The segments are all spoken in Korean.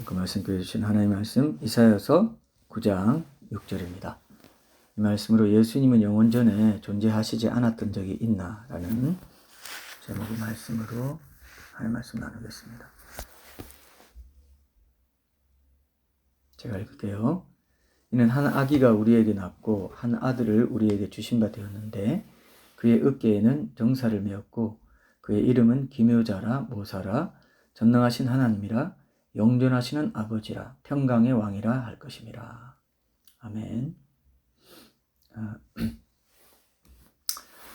그 말씀해 주신 하나님의 말씀 이사야서 9장 6절입니다. 이 말씀으로 예수님은 영원 전에 존재하시지 않았던 적이 있나? 라는 제목의 말씀으로 하나님의 말씀 나누겠습니다. 제가 읽을게요. 이는 한 아기가 우리에게 낳고 한 아들을 우리에게 주신 바 되었는데 그의 어깨에는 정사를 메었고 그의 이름은 기묘자라 모사라 전능하신 하나님이라 영존하시는 아버지라 평강의 왕이라 할 것임이라. 아멘.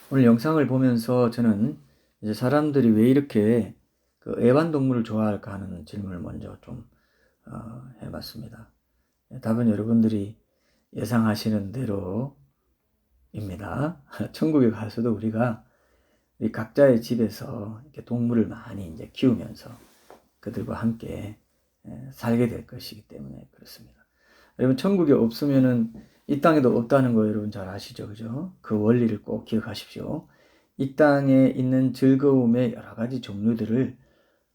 오늘 영상을 보면서 저는 이제 사람들이 왜 이렇게 그 애완동물을 좋아할까 하는 질문을 먼저 좀 해봤습니다. 답은 여러분들이 예상하시는 대로입니다. 천국에 가서도 우리가 우리 각자의 집에서 이렇게 동물을 많이 이제 키우면서 그들과 함께 살게 될 것이기 때문에 그렇습니다. 여러분, 천국에 없으면은 이 땅에도 없다는 거 여러분 잘 아시죠? 그죠? 그 원리를 꼭 기억하십시오. 이 땅에 있는 즐거움의 여러 가지 종류들을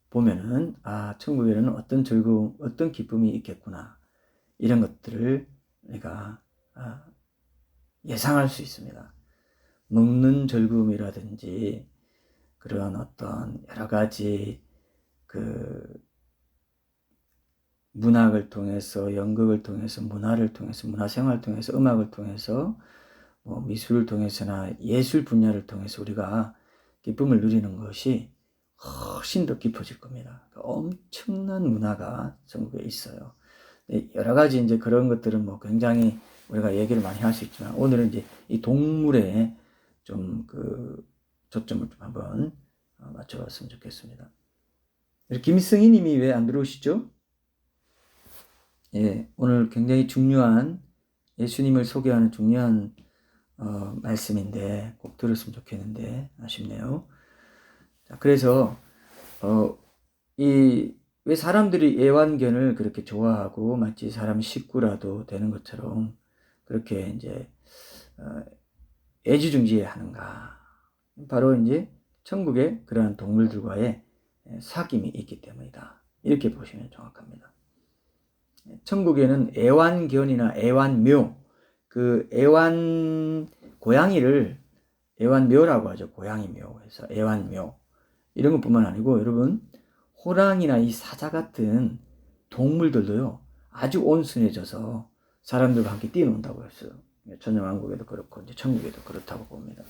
보면은, 천국에는 어떤 즐거움, 어떤 기쁨이 있겠구나. 이런 것들을 내가 예상할 수 있습니다. 먹는 즐거움이라든지 그런 어떤 여러 가지 문학을 통해서, 연극을 통해서, 문화를 통해서, 문화생활을 통해서, 음악을 통해서, 미술을 통해서나 예술 분야를 통해서 우리가 기쁨을 누리는 것이 훨씬 더 깊어질 겁니다. 엄청난 문화가 전국에 있어요. 여러 가지 이제 그런 것들은 굉장히 우리가 얘기를 많이 할 수 있지만 오늘은 이제 이 동물에 좀 초점을 좀 한번 맞춰봤으면 좋겠습니다. 김승희 님이 왜 안 들어오시죠? 예, 오늘 굉장히 중요한 예수님을 소개하는 중요한 말씀인데 꼭 들었으면 좋겠는데 아쉽네요. 자, 그래서 왜 사람들이 애완견을 그렇게 좋아하고 마치 사람 식구라도 되는 것처럼 그렇게 이제 애지중지하는가? 바로 이제 천국에 그러한 동물들과의 사귐이 있기 때문이다. 이렇게 보시면 정확합니다. 천국에는 애완견이나 애완묘, 고양이를 애완묘라고 하죠. 고양이묘. 그래서 애완묘. 이런 것뿐만 아니고 여러분, 호랑이나 이 사자 같은 동물들도요, 아주 온순해져서 사람들과 함께 뛰어논다고 했어요. 천년왕국에도 그렇고, 이제 천국에도 그렇다고 봅니다.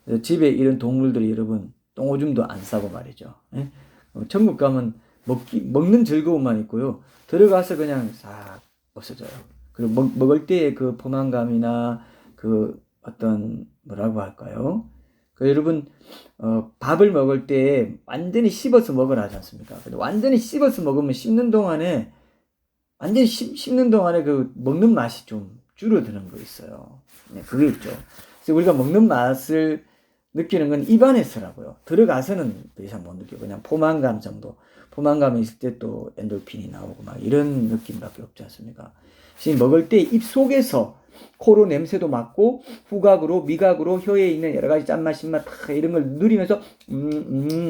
그래서 집에 이런 동물들이 여러분, 똥오줌도 안 싸고 말이죠. 예? 천국 가면 먹는 즐거움만 있고요. 들어가서 그냥 싹 없어져요. 그리고 먹을 때의 그 포만감이나 어떤 뭐라고 할까요? 여러분, 밥을 먹을 때 완전히 씹어서 먹으라 하지 않습니까? 근데 완전히 씹어서 먹으면 완전히 씹는 동안에 먹는 맛이 좀 줄어드는 거 있어요. 네, 그게 있죠. 그래서 우리가 먹는 맛을 느끼는 건 입안에서라고요. 들어가서는 더 이상 못 느끼고 그냥 포만감 정도. 포만감이 있을 때 또 엔돌핀이 나오고 막 이런 느낌밖에 없지 않습니까? 지금 먹을 때 입 속에서 코로 냄새도 맡고 후각으로, 미각으로 혀에 있는 여러 가지 짠맛, 신맛 이런 걸 누리면서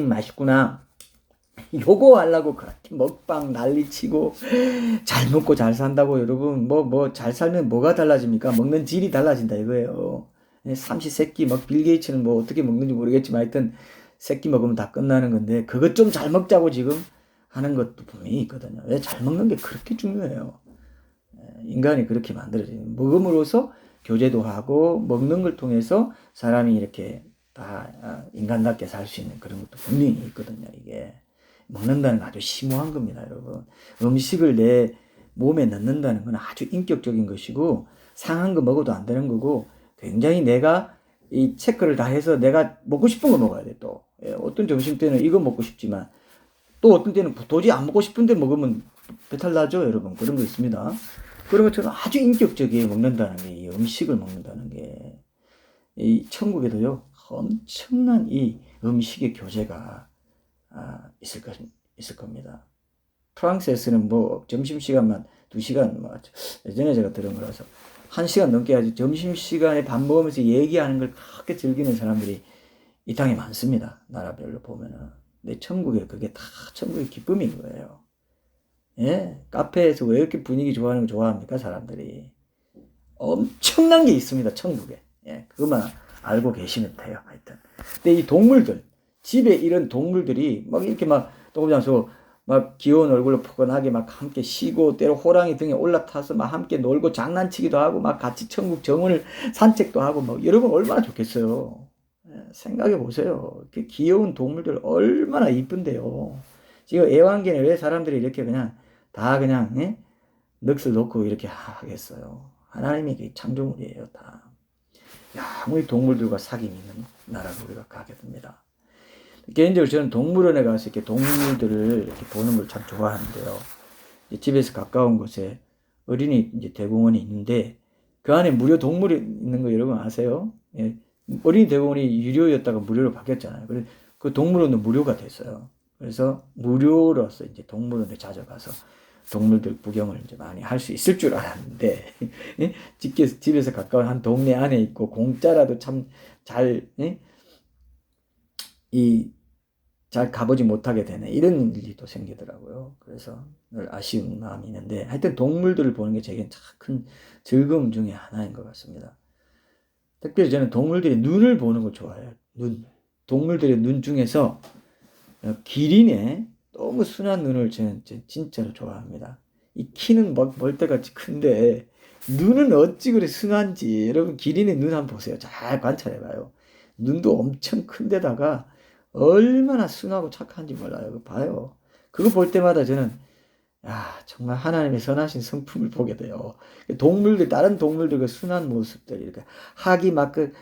맛있구나. 요거 하려고 그렇게 먹방 난리치고 잘 먹고 잘 산다고 여러분 잘 살면 뭐가 달라집니까? 먹는 질이 달라진다 이거예요. 삼시세끼 빌 게이츠는 어떻게 먹는지 모르겠지만 하여튼 새끼 먹으면 다 끝나는 건데 그것 좀 잘 먹자고 지금 하는 것도 분명히 있거든요. 왜 잘 먹는 게 그렇게 중요해요. 인간이 그렇게 만들어져요. 먹음으로써 교제도 하고 먹는 걸 통해서 사람이 이렇게 다 인간답게 살 수 있는 그런 것도 분명히 있거든요. 이게 먹는다는 건 아주 심오한 겁니다, 여러분. 음식을 내 몸에 넣는다는 건 아주 인격적인 것이고 상한 거 먹어도 안 되는 거고 굉장히 내가 이 체크를 다 해서 내가 먹고 싶은 거 먹어야 돼, 또. 어떤 점심 때는 이거 먹고 싶지만 또 어떤 때는 도저히 안 먹고 싶은데 먹으면 배탈 나죠, 여러분. 그런 거 있습니다. 그런 것처럼 아주 인격적이게 먹는다는 게, 이 음식을 먹는다는 게, 이 천국에도요, 엄청난 이 음식의 교제가 있을 겁니다. 프랑스에서는 점심시간만 2시간, 예전에 제가 들은 거라서 1시간 넘게 하지 점심시간에 밥 먹으면서 얘기하는 걸 그렇게 즐기는 사람들이 이 땅에 많습니다. 나라별로 보면은. 근데 천국에 그게 다 천국의 기쁨인 거예요. 예? 카페에서 왜 이렇게 분위기 좋아하는 거 좋아합니까? 사람들이. 엄청난 게 있습니다. 천국에. 예, 그것만 알고 계시면 돼요. 하여튼. 근데 이 동물들, 집에 이런 동물들이 막 이렇게 막 동물장소 막 귀여운 얼굴로 포근하게 막 함께 쉬고 때로 호랑이 등에 올라타서 막 함께 놀고 장난치기도 하고 막 같이 천국 정원을 산책도 하고 뭐 여러분 얼마나 좋겠어요. 예, 생각해 보세요. 그 귀여운 동물들 얼마나 이쁜데요. 지금 애완견에 왜 사람들이 이렇게 그냥 다 그냥 예? 넋을 놓고 이렇게 하겠어요. 하나님이 창조물이에요, 다. 아무리 동물들과 사귐이 있는 나라로 우리가 가게 됩니다. 개인적으로 저는 동물원에 가서 이렇게 동물들을 이렇게 보는 걸 참 좋아하는데요. 집에서 가까운 곳에 어린이 이제 대공원이 있는데 그 안에 무료 동물이 있는 거 여러분 아세요? 예. 어린이 대공원이 유료였다가 무료로 바뀌었잖아요. 그래서 그 동물원은 무료가 됐어요. 그래서 무료로서 이제 동물원에 자주 가서 동물들 구경을 이제 많이 할 수 있을 줄 알았는데 집에서 가까운 한 동네 안에 있고 공짜라도 참 잘 가보지 못하게 되네. 이런 일이 또 생기더라고요. 그래서 늘 아쉬운 마음이 있는데 하여튼 동물들을 보는 게 제겐 참 큰 즐거움 중에 하나인 것 같습니다. 특별히 저는 동물들의 눈을 보는 걸 좋아해요. 눈. 동물들의 눈 중에서 기린의 너무 순한 눈을 저는 진짜로 좋아합니다. 이 키는 막 멀때같이 큰데 눈은 어찌 그리 순한지 여러분 기린의 눈 한번 보세요. 잘 관찰해봐요. 눈도 엄청 큰데다가 얼마나 순하고 착한지 몰라요. 그거 봐요. 그거 볼 때마다 저는 정말 하나님의 선하신 성품을 보게 돼요. 동물들 다른 동물들 그 순한 모습들 이렇게 학이 막 그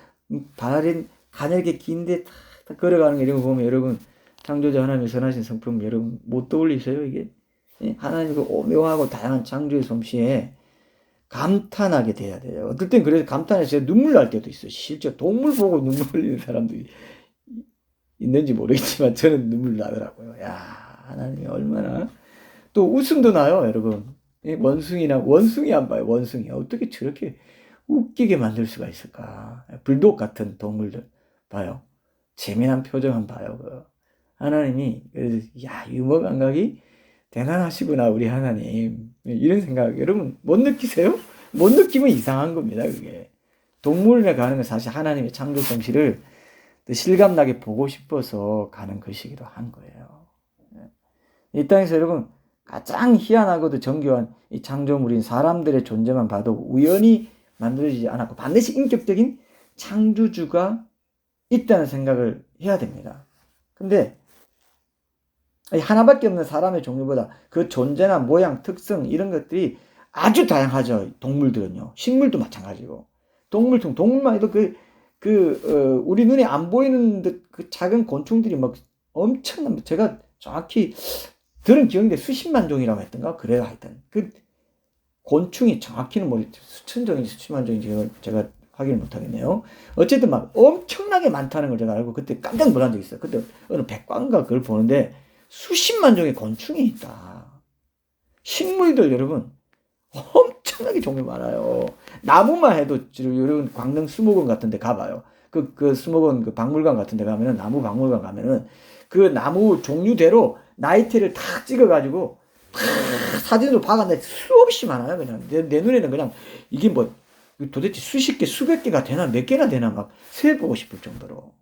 발인 가늘게 긴데 탁 걸어가는 거 이런 거 보면 여러분 창조자 하나님의 선하신 성품 여러분 못 떠올리세요 이게? 하나님의 그 오묘하고 다양한 창조의 솜씨에 감탄하게 돼야 돼요. 어떨 땐 그래서 감탄해서 눈물 날 때도 있어요. 실제 동물 보고 눈물 흘리는 사람들이 있는지 모르겠지만 저는 눈물 나더라고요. 하나님이 얼마나 또 웃음도 나요, 여러분. 원숭이 안 봐요. 원숭이 어떻게 저렇게 웃기게 만들 수가 있을까? 불독 같은 동물들 봐요. 재미난 표정 한번 봐요. 하나님이 그래서 유머 감각이 대단하시구나 우리 하나님 이런 생각 여러분 못 느끼세요? 못 느끼면 이상한 겁니다. 그게 동물원에 가는 건 사실 하나님의 창조 솜씨를 실감나게 보고 싶어서 가는 것이기도 한 거예요. 이 땅에서 여러분 가장 희한하고도 정교한 이 창조물인 사람들의 존재만 봐도 우연히 만들어지지 않았고 반드시 인격적인 창조주가 있다는 생각을 해야 됩니다. 근데 하나밖에 없는 사람의 종류보다 그 존재나 모양, 특성 이런 것들이 아주 다양하죠. 동물들은요. 식물도 마찬가지고. 동물만 해도 우리 눈에 안 보이는 그 작은 곤충들이 막 엄청난, 제가 정확히 들은 기억인데 수십만 종이라고 했던가? 그래요, 하여튼. 그 곤충이 정확히는 수천 종인지 수십만 종인지 제가 확인을 못하겠네요. 어쨌든 막 엄청나게 많다는 걸 제가 알고 그때 깜짝 놀란 적이 있어요. 그때 어느 백과인가 그걸 보는데 수십만 종의 곤충이 있다. 식물들 여러분 엄청나게 종류 많아요. 나무만 해도 여러분 광릉 수목원 같은 데 가봐요. 그 수목원 그 박물관 같은 데 가면은 나무 박물관 가면은 그 나무 종류대로 나이테를 탁 찍어가지고 탁 사진으로 박았는데 수없이 많아요. 그냥 내 눈에는 그냥 이게 뭐 도대체 수십 개 수백 개가 되나 몇 개나 되나 막 세보고 싶을 정도로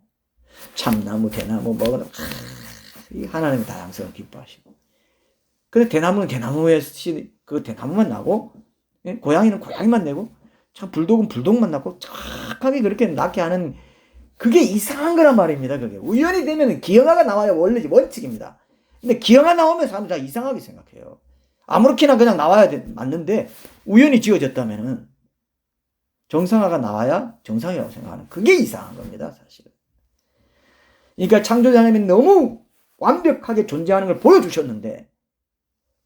참나무 대나무 뭐거나 이 하나님의 다양성을 기뻐하시고 근데 대나무는 대나무에 그 대나무만 나고 고양이는 고양이만 내고 참 불독은 불독만 낳고 착하게 그렇게 낳게 하는 그게 이상한 거란 말입니다. 그게 우연히 되면 기형아가 나와야 원래 원칙입니다. 근데 기형아 나오면 사람들이 다 이상하게 생각해요. 아무렇게나 그냥 나와야 맞는데 우연히 지어졌다면은 정상화가 나와야 정상이라고 생각하는 그게 이상한 겁니다. 사실은. 그러니까 창조자 하나님이 너무 완벽하게 존재하는 걸 보여주셨는데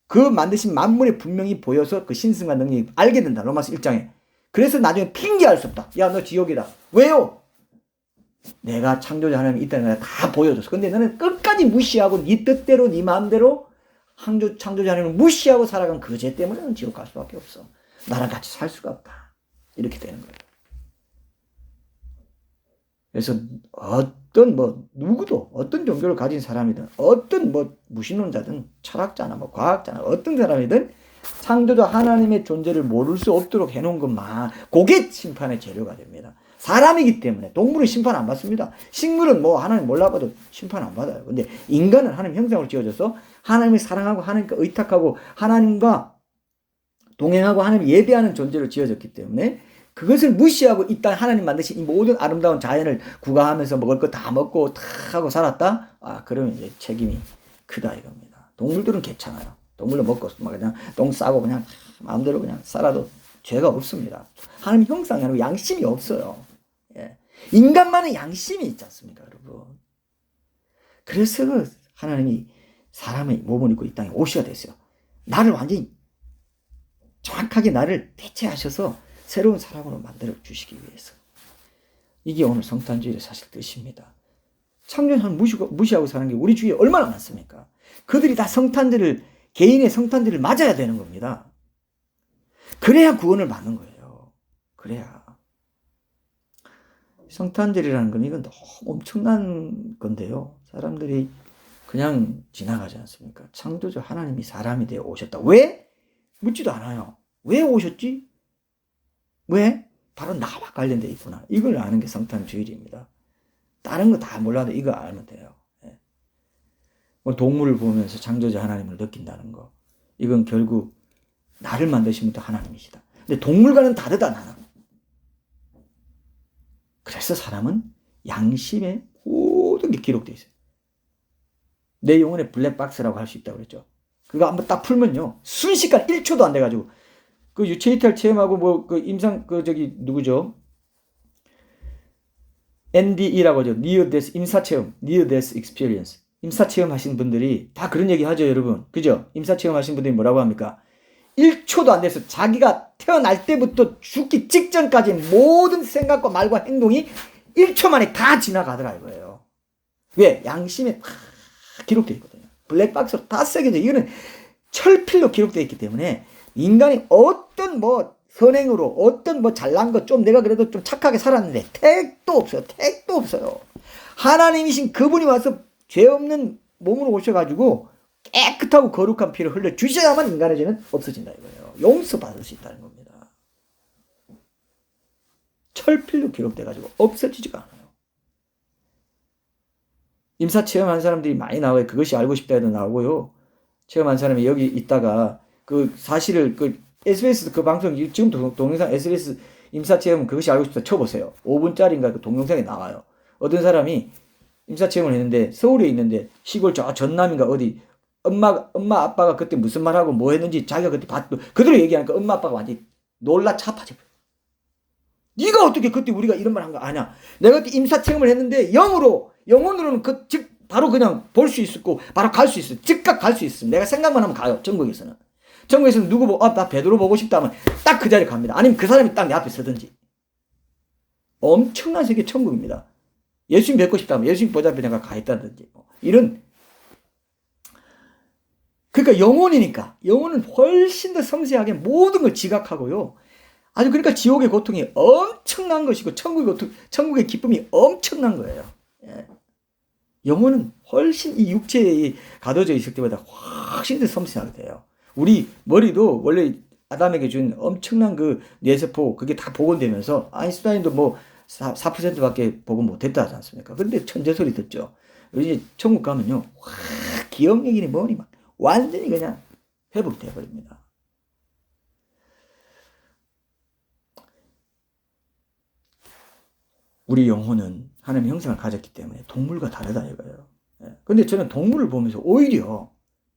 그 만드신 만물이 분명히 보여서 그 신성과 능력이 알게 된다. 로마서 1장에. 그래서 나중에 핑계할 수 없다. 야, 너 지옥이다. 왜요? 내가 창조자 하나님이 있다는 걸 다 보여줬어. 근데 너는 끝까지 무시하고 네 뜻대로 네 마음대로 창조자 하나님을 무시하고 살아간 그 죄 때문에 는 지옥 갈 수밖에 없어. 나랑 같이 살 수가 없다. 이렇게 되는 거예요. 그래서 어떤 누구도 어떤 종교를 가진 사람이든 어떤 무신론자든 철학자나 과학자나 어떤 사람이든 창조자 하나님의 존재를 모를 수 없도록 해놓은 것만 그게 심판의 재료가 됩니다. 사람이기 때문에 동물은 심판 안 받습니다. 식물은 하나님 몰라봐도 심판 안 받아요. 근데 인간은 하나님 형상으로 지어져서 하나님을 사랑하고 하나님과 의탁하고 하나님과 동행하고 하나님 예배하는 존재로 지어졌기 때문에 그것을 무시하고 이 땅 하나님 만드신 이 모든 아름다운 자연을 구가하면서 먹을 거 다 먹고 탁 하고 살았다? 그러면 이제 책임이 크다 이겁니다. 동물들은 괜찮아요. 동물로 먹고 그냥 똥 싸고 그냥 마음대로 그냥 살아도 죄가 없습니다. 하나님 형상이 아니고 양심이 없어요. 예. 인간만은 양심이 있지 않습니까, 여러분? 그래서 하나님이 사람의 몸을 입고 이 땅에 오셔야 됐어요. 나를 완전히 정확하게 나를 대체하셔서 새로운 사람으로 만들어 주시기 위해서. 이게 오늘 성탄주일의 사실 뜻입니다. 창조하는 무시하고 사는 게 우리 주위에 얼마나 많습니까? 그들이 다 개인의 성탄절을 맞아야 되는 겁니다. 그래야 구원을 받는 거예요. 그래야. 성탄절이라는 건 이건 너무 엄청난 건데요. 사람들이 그냥 지나가지 않습니까? 창조주 하나님이 사람이 되어 오셨다. 왜? 묻지도 않아요. 왜 오셨지? 왜? 바로 나와 관련돼 있구나. 이걸 아는 게 성탄주일입니다. 다른 거 다 몰라도 이거 알면 돼요. 동물을 보면서 창조자 하나님을 느낀다는 거. 이건 결국 나를 만드신 분도 하나님이시다. 근데 동물과는 다르다 나는. 그래서 사람은 양심에 모든 게 기록되어 있어요. 내 영혼의 블랙박스라고 할 수 있다고 그랬죠. 그거 한번 딱 풀면요. 순식간 1초도 안 돼가지고 그 유체이탈 체험하고 누구죠? NDE라고 하죠. Near Death 임사체험, Near Death Experience. 임사체험 하신 분들이 다 그런 얘기 하죠, 여러분. 그죠? 임사체험 하신 분들이 뭐라고 합니까? 1초도 안 돼서 자기가 태어날 때부터 죽기 직전까지 모든 생각과 말과 행동이 1초 만에 다 지나가더라 이거예요. 왜? 양심에 다 기록되어 있거든요. 블랙박스로 다 새겨져. 이거는 철필로 기록되어 있기 때문에 인간이 어떤 선행으로 어떤 잘난 것 좀 내가 그래도 좀 착하게 살았는데 택도 없어요. 택도 없어요. 하나님이신 그분이 와서 죄 없는 몸으로 오셔가지고 깨끗하고 거룩한 피를 흘려주셔야만 인간의 죄는 없어진다 이거예요. 용서받을 수 있다는 겁니다. 철필로 기록돼가지고 없어지지가 않아요. 임사 체험한 사람들이 많이 나와요. 그것이 알고 싶다 해도 나오고요. 체험한 사람이 여기 있다가 그 사실을 SBS 그 방송 지금 동영상 SBS 임사 체험 그것이 알고 싶다 쳐보세요. 5분짜리인가 그 동영상에 나와요. 어떤 사람이 임사 체험을 했는데 서울에 있는데 시골 저 전남인가 어디 엄마 아빠가 그때 무슨 말하고 뭐 했는지 자기가 그때 그대로 얘기하니까 엄마 아빠가 완전히 놀라 차파져. 네가 어떻게 그때 우리가 이런 말 한 거 아냐? 내가 그때 임사 체험을 했는데 영혼으로는 즉 바로 그냥 볼 수 있었고 바로 갈 수 있어. 즉각 갈 수 있어. 내가 생각만 하면 가요. 전국에서는 누구 보고 나 베드로 보고 싶다 하면 딱 그 자리에 갑니다. 아니면 그 사람이 딱 내 앞에 서든지. 엄청난 세계 천국입니다. 예수님 뵙고 싶다 하면 예수님 보자고 내가 가 있다든지 이런. 그러니까 영혼은 훨씬 더 섬세하게 모든 걸 지각하고요. 아주 그러니까 지옥의 고통이 엄청난 것이고 천국의 기쁨이 엄청난 거예요. 예. 영혼은 훨씬 이 육체에 가둬져 있을 때보다 훨씬 더 섬세하게 돼요. 우리 머리도 원래 아담에게 준 엄청난 그 뇌세포 그게 다 복원되면서 아인슈타인도 4%밖에 복원 못했다 하지 않습니까? 근데 천재 소리 듣죠. 이제 천국 가면요, 기억력이니 뭐니 막 완전히 그냥 회복돼 버립니다. 우리 영혼은 하나님의 형상을 가졌기 때문에 동물과 다르다 이거예요. 근데 저는 동물을 보면서 오히려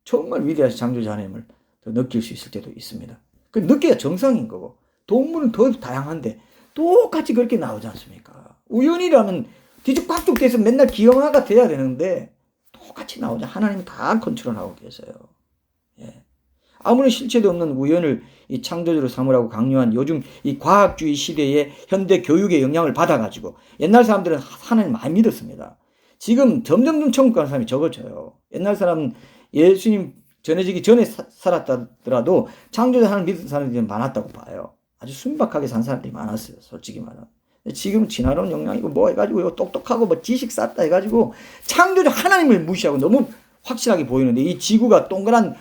정말 위대하신 창조자 하나님을 더 느낄 수 있을 때도 있습니다. 그 느끼기가 정상인 거고 동물은 더 다양한데 똑같이 그렇게 나오지 않습니까? 우연이라면 뒤죽박죽 돼서 맨날 기형아가 돼야 되는데 똑같이 나오죠. 하나님이 다 컨트롤하고 계세요. 예. 아무런 실체도 없는 우연을 이 창조주로 삼으라고 강요한 요즘 이 과학주의 시대의 현대 교육의 영향을 받아가지고 옛날 사람들은 하나님 많이 믿었습니다. 지금 점점 천국 가는 사람이 적어져요. 옛날 사람은 예수님 전해지기 전에 살았다더라도 창조자 하나님 믿는 사람들이 많았다고 봐요. 아주 순박하게 산 사람들이 많았어요. 솔직히 말하면. 지금 진화론 영향이고 뭐 해가지고 똑똑하고 뭐 지식 쌓다 해가지고 창조주 하나님을 무시하고 너무 확실하게 보이는데, 이 지구가 동그란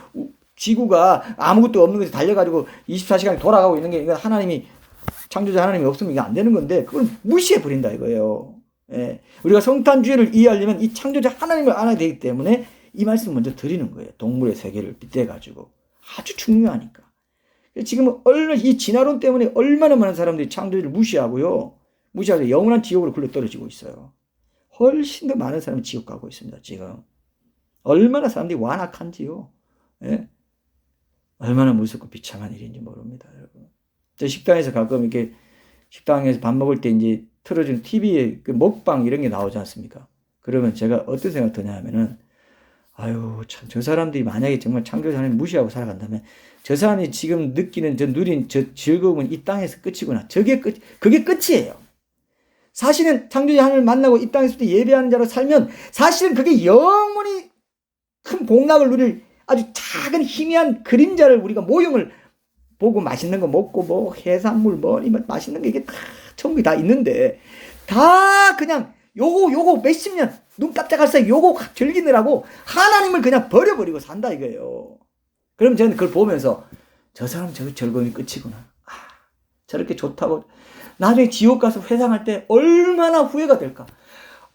지구가 아무것도 없는 곳에 달려가지고 24시간 돌아가고 있는 게, 이건 하나님이, 창조자 하나님이 없으면 이게 안 되는 건데 그걸 무시해 버린다 이거예요. 예. 우리가 성탄주의를 이해하려면 이 창조자 하나님을 알아야 되기 때문에 이 말씀을 먼저 드리는 거예요. 동물의 세계를 빗대가지고. 아주 중요하니까. 지금 이 진화론 때문에 얼마나 많은 사람들이 창조주를 무시하고요. 무시하고 영원한 지옥으로 굴러 떨어지고 있어요. 훨씬 더 많은 사람이 지옥 가고 있습니다. 지금. 얼마나 사람들이 완악한지요. 예? 얼마나 무섭고 비참한 일인지 모릅니다, 여러분. 저 식당에서 가끔 이렇게 식당에서 밥 먹을 때 이제 틀어주는 TV에 그 먹방 이런 게 나오지 않습니까? 그러면 제가 어떤 생각 드냐 하면은, 아유, 참, 저 사람들이 만약에 정말 창조주 하나님 무시하고 살아간다면, 저 사람이 지금 느끼는, 누린 저 즐거움은 이 땅에서 끝이구나. 그게 끝이에요. 사실은 창조주 하나님을 만나고 이 땅에서도 예배하는 자로 살면, 사실은 그게 영원히 큰 복락을 누릴 아주 작은 희미한 그림자를, 우리가 모형을 보고 맛있는 거 먹고 뭐 해산물 뭐 맛있는 게 이게 다 천국이 다 있는데, 다 그냥 요거 몇십 년 눈 깜짝할 사이 요거 즐기느라고 하나님을 그냥 버려버리고 산다 이거예요. 그럼 저는 그걸 보면서 저 사람 저 즐거움이 끝이구나. 아, 저렇게 좋다고 나중에 지옥 가서 회상할 때 얼마나 후회가 될까.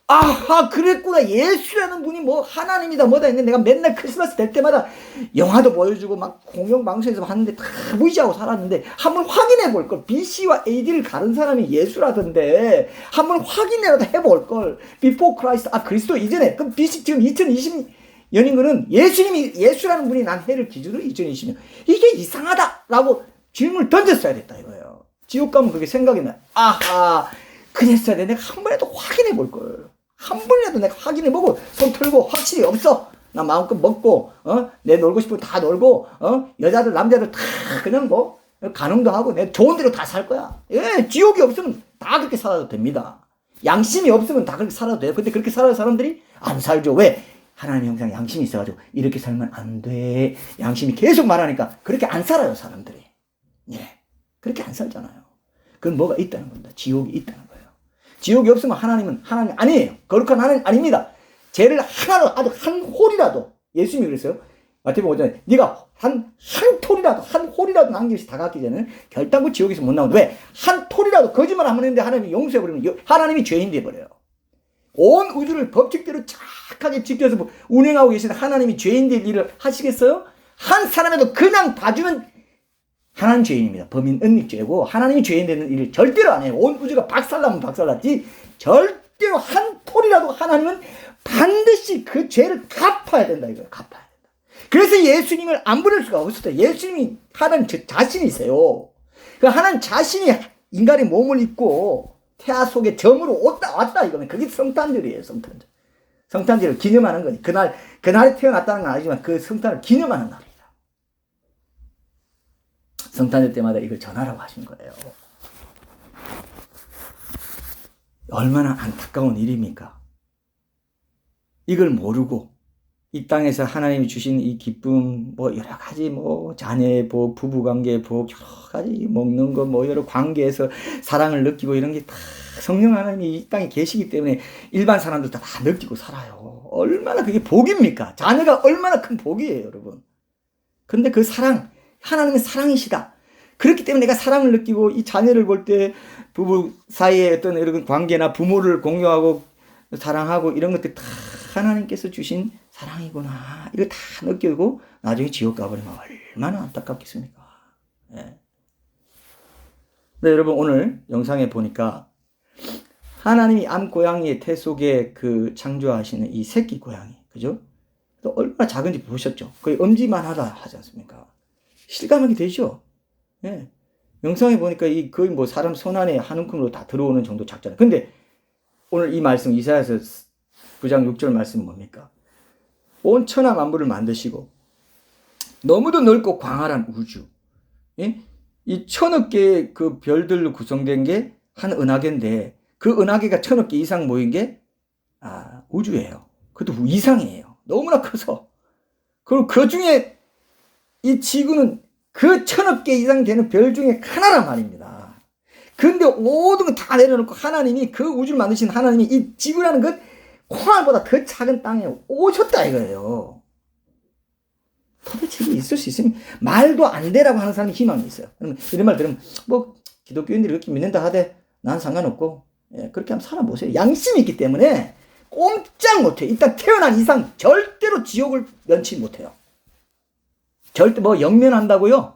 아하, 그랬구나. 예수라는 분이 뭐 하나님이다 뭐다 했는데, 내가 맨날 크리스마스 될 때마다 영화도 보여주고 막 공영방송에서 봤는데 다 무시하고 살았는데, 한번 확인해 볼 걸. BC와 AD를 가른 사람이 예수라던데 한번 확인이라도 해볼 걸. Before Christ, 그리스도 이전에. 그럼 BC 지금 2020년인 거는 예수라는 분이 난 해를 기준으로 2020년. 이게 이상하다라고 질문을 던졌어야 됐다 이거예요. 지옥 가면 그게 생각이 나요. 아하, 그랬어야 돼. 내가 한 번이라도 확인해 볼 걸. 한 번이라도 내가 확인해보고 손 털고, 확실히 없어. 나 마음껏 먹고, 내 놀고 싶으면 다 놀고, 여자들, 남자들 다 그냥 뭐, 간음도 하고, 내 좋은 대로 다 살 거야. 예, 지옥이 없으면 다 그렇게 살아도 됩니다. 양심이 없으면 다 그렇게 살아도 돼요. 근데 그렇게 살아는 사람들이 안 살죠. 왜? 하나님의 형상 양심이 있어가지고, 이렇게 살면 안 돼. 양심이 계속 말하니까, 그렇게 안 살아요, 사람들이. 예. 그렇게 안 살잖아요. 그건 뭐가 있다는 겁니다. 지옥이 있다는 거예요. 지옥이 없으면 하나님은 하나님 아니에요. 거룩한 하나님 아닙니다. 죄를 하나로, 아주 한 홀이라도, 예수님이 그랬어요. 마태복음 5장에 네가 한 톨이라도, 한 홀이라도 남긴 것이 다가기 전에는 결단코 지옥에서 못 나온다. 왜? 한 톨이라도 거짓말 한번 했는데 하나님이 용서해버리면 하나님이 죄인 돼버려요. 온 우주를 법칙대로 착하게 지켜서 운행하고 계신 하나님이 죄인 될 일을 하시겠어요? 한 사람에도 그냥 봐주면 하나님 죄인입니다. 범인 은닉죄고, 하나님이 죄인 되는 일을 절대로 안 해요. 온 우주가 박살나면 박살났지, 절대로 한 톨이라도 하나님은 반드시 그 죄를 갚아야 된다 이거예요. 갚아야 된다. 그래서 예수님을 안 부를 수가 없었어요. 예수님이 하나님 자신이세요. 그 하나님 자신이 인간의 몸을 입고 태아 속에 점으로 왔다 이거는, 그게 성탄절이에요. 성탄절을 기념하는 거니. 그날에 태어났다는 건 아니지만 그 성탄을 기념하는 날이에요. 성탄절 때마다 이걸 전하라고 하신 거예요. 얼마나 안타까운 일입니까? 이걸 모르고 이 땅에서 하나님이 주신 이 기쁨, 뭐 여러 가지 뭐 자녀의 복, 부부관계의 복, 여러 가지 먹는 거, 뭐 여러 관계에서 사랑을 느끼고 이런 게 다 성령 하나님이 이 땅에 계시기 때문에 일반 사람들도 다 느끼고 살아요. 얼마나 그게 복입니까? 자녀가 얼마나 큰 복이에요, 여러분. 근데 그 사랑, 하나님은 사랑이시다. 그렇기 때문에 내가 사랑을 느끼고 이 자녀를 볼 때 부부 사이의 어떤 이런 관계나 부모를 공유하고 사랑하고 이런 것들 다 하나님께서 주신 사랑이구나. 이거 다 느끼고 나중에 지옥 가버리면 얼마나 안타깝겠습니까? 네. 네, 여러분 오늘 영상에 보니까 하나님이 암고양이의 태 속에 그 창조하시는 이 새끼 고양이, 그죠? 또 얼마나 작은지 보셨죠? 거의 엄지만 하다 하지 않습니까? 실감하게 되죠? 예. 영상에 보니까 이 거의 뭐 사람 손 안에 한 움큼으로 다 들어오는 정도 작잖아요. 근데 오늘 이 말씀 이사야서 9장 6절 말씀은 뭡니까? 온 천하 만물을 만드시고 너무도 넓고 광활한 우주, 예? 이 1000억 개의 그 별들로 구성된 게 한 은하계인데, 그 은하계가 1000억 개 이상 모인 게 우주예요. 그것도 이상이에요. 너무나 커서. 그리고 그 중에 이 지구는 그 1000억 개 이상 되는 별 중에 하나란 말입니다. 근데 모든 걸 다 내려놓고 하나님이 그 우주를 만드신 하나님이 이 지구라는 것 콩알보다 더 작은 땅에 오셨다 이거예요. 도대체 이게 있을 수 있으면 말도 안 되라고 하는 사람이 희망이 있어요. 그러면 이런 말 들으면 뭐 기독교인들이 그렇게 믿는다 하되 난 상관없고 그렇게 한번 살아보세요. 양심이 있기 때문에 꼼짝 못해요. 일단 태어난 이상 절대로 지옥을 면치 못해요. 절대 뭐 영면한다고요?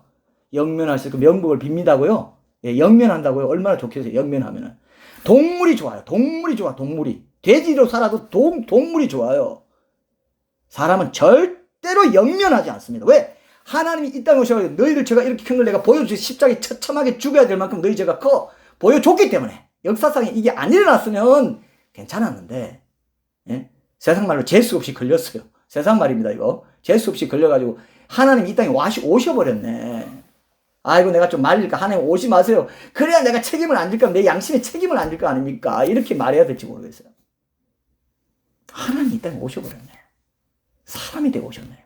영면할 수 있고 명복을 빕니다고요? 영면한다고요? 얼마나 좋겠어요. 영면하면은. 동물이 좋아요. 동물이 좋아. 동물이. 돼지로 살아도 동물이 좋아요. 사람은 절대로 영면하지 않습니다. 왜? 하나님이 이 땅에 오셔서 너희들 제가 이렇게 큰 걸 내가 보여주지 십자가에 처참하게 죽어야 될 만큼 너희 죄가 커 보여줬기 때문에 역사상에 이게 안 일어났으면 괜찮았는데 세상 말로 재수 없이 걸렸어요. 세상 말입니다. 이거 재수 없이 걸려가지고 하나님 이 땅에 오셔버렸네. 아이고 내가 좀 말릴까? 하나님 오지 마세요. 그래야 내가 책임을 안 질까? 내 양심에 책임을 안 질 거 아닙니까? 이렇게 말해야 될지 모르겠어요. 하나님 이 땅에 오셔버렸네. 사람이 되어 오셨네.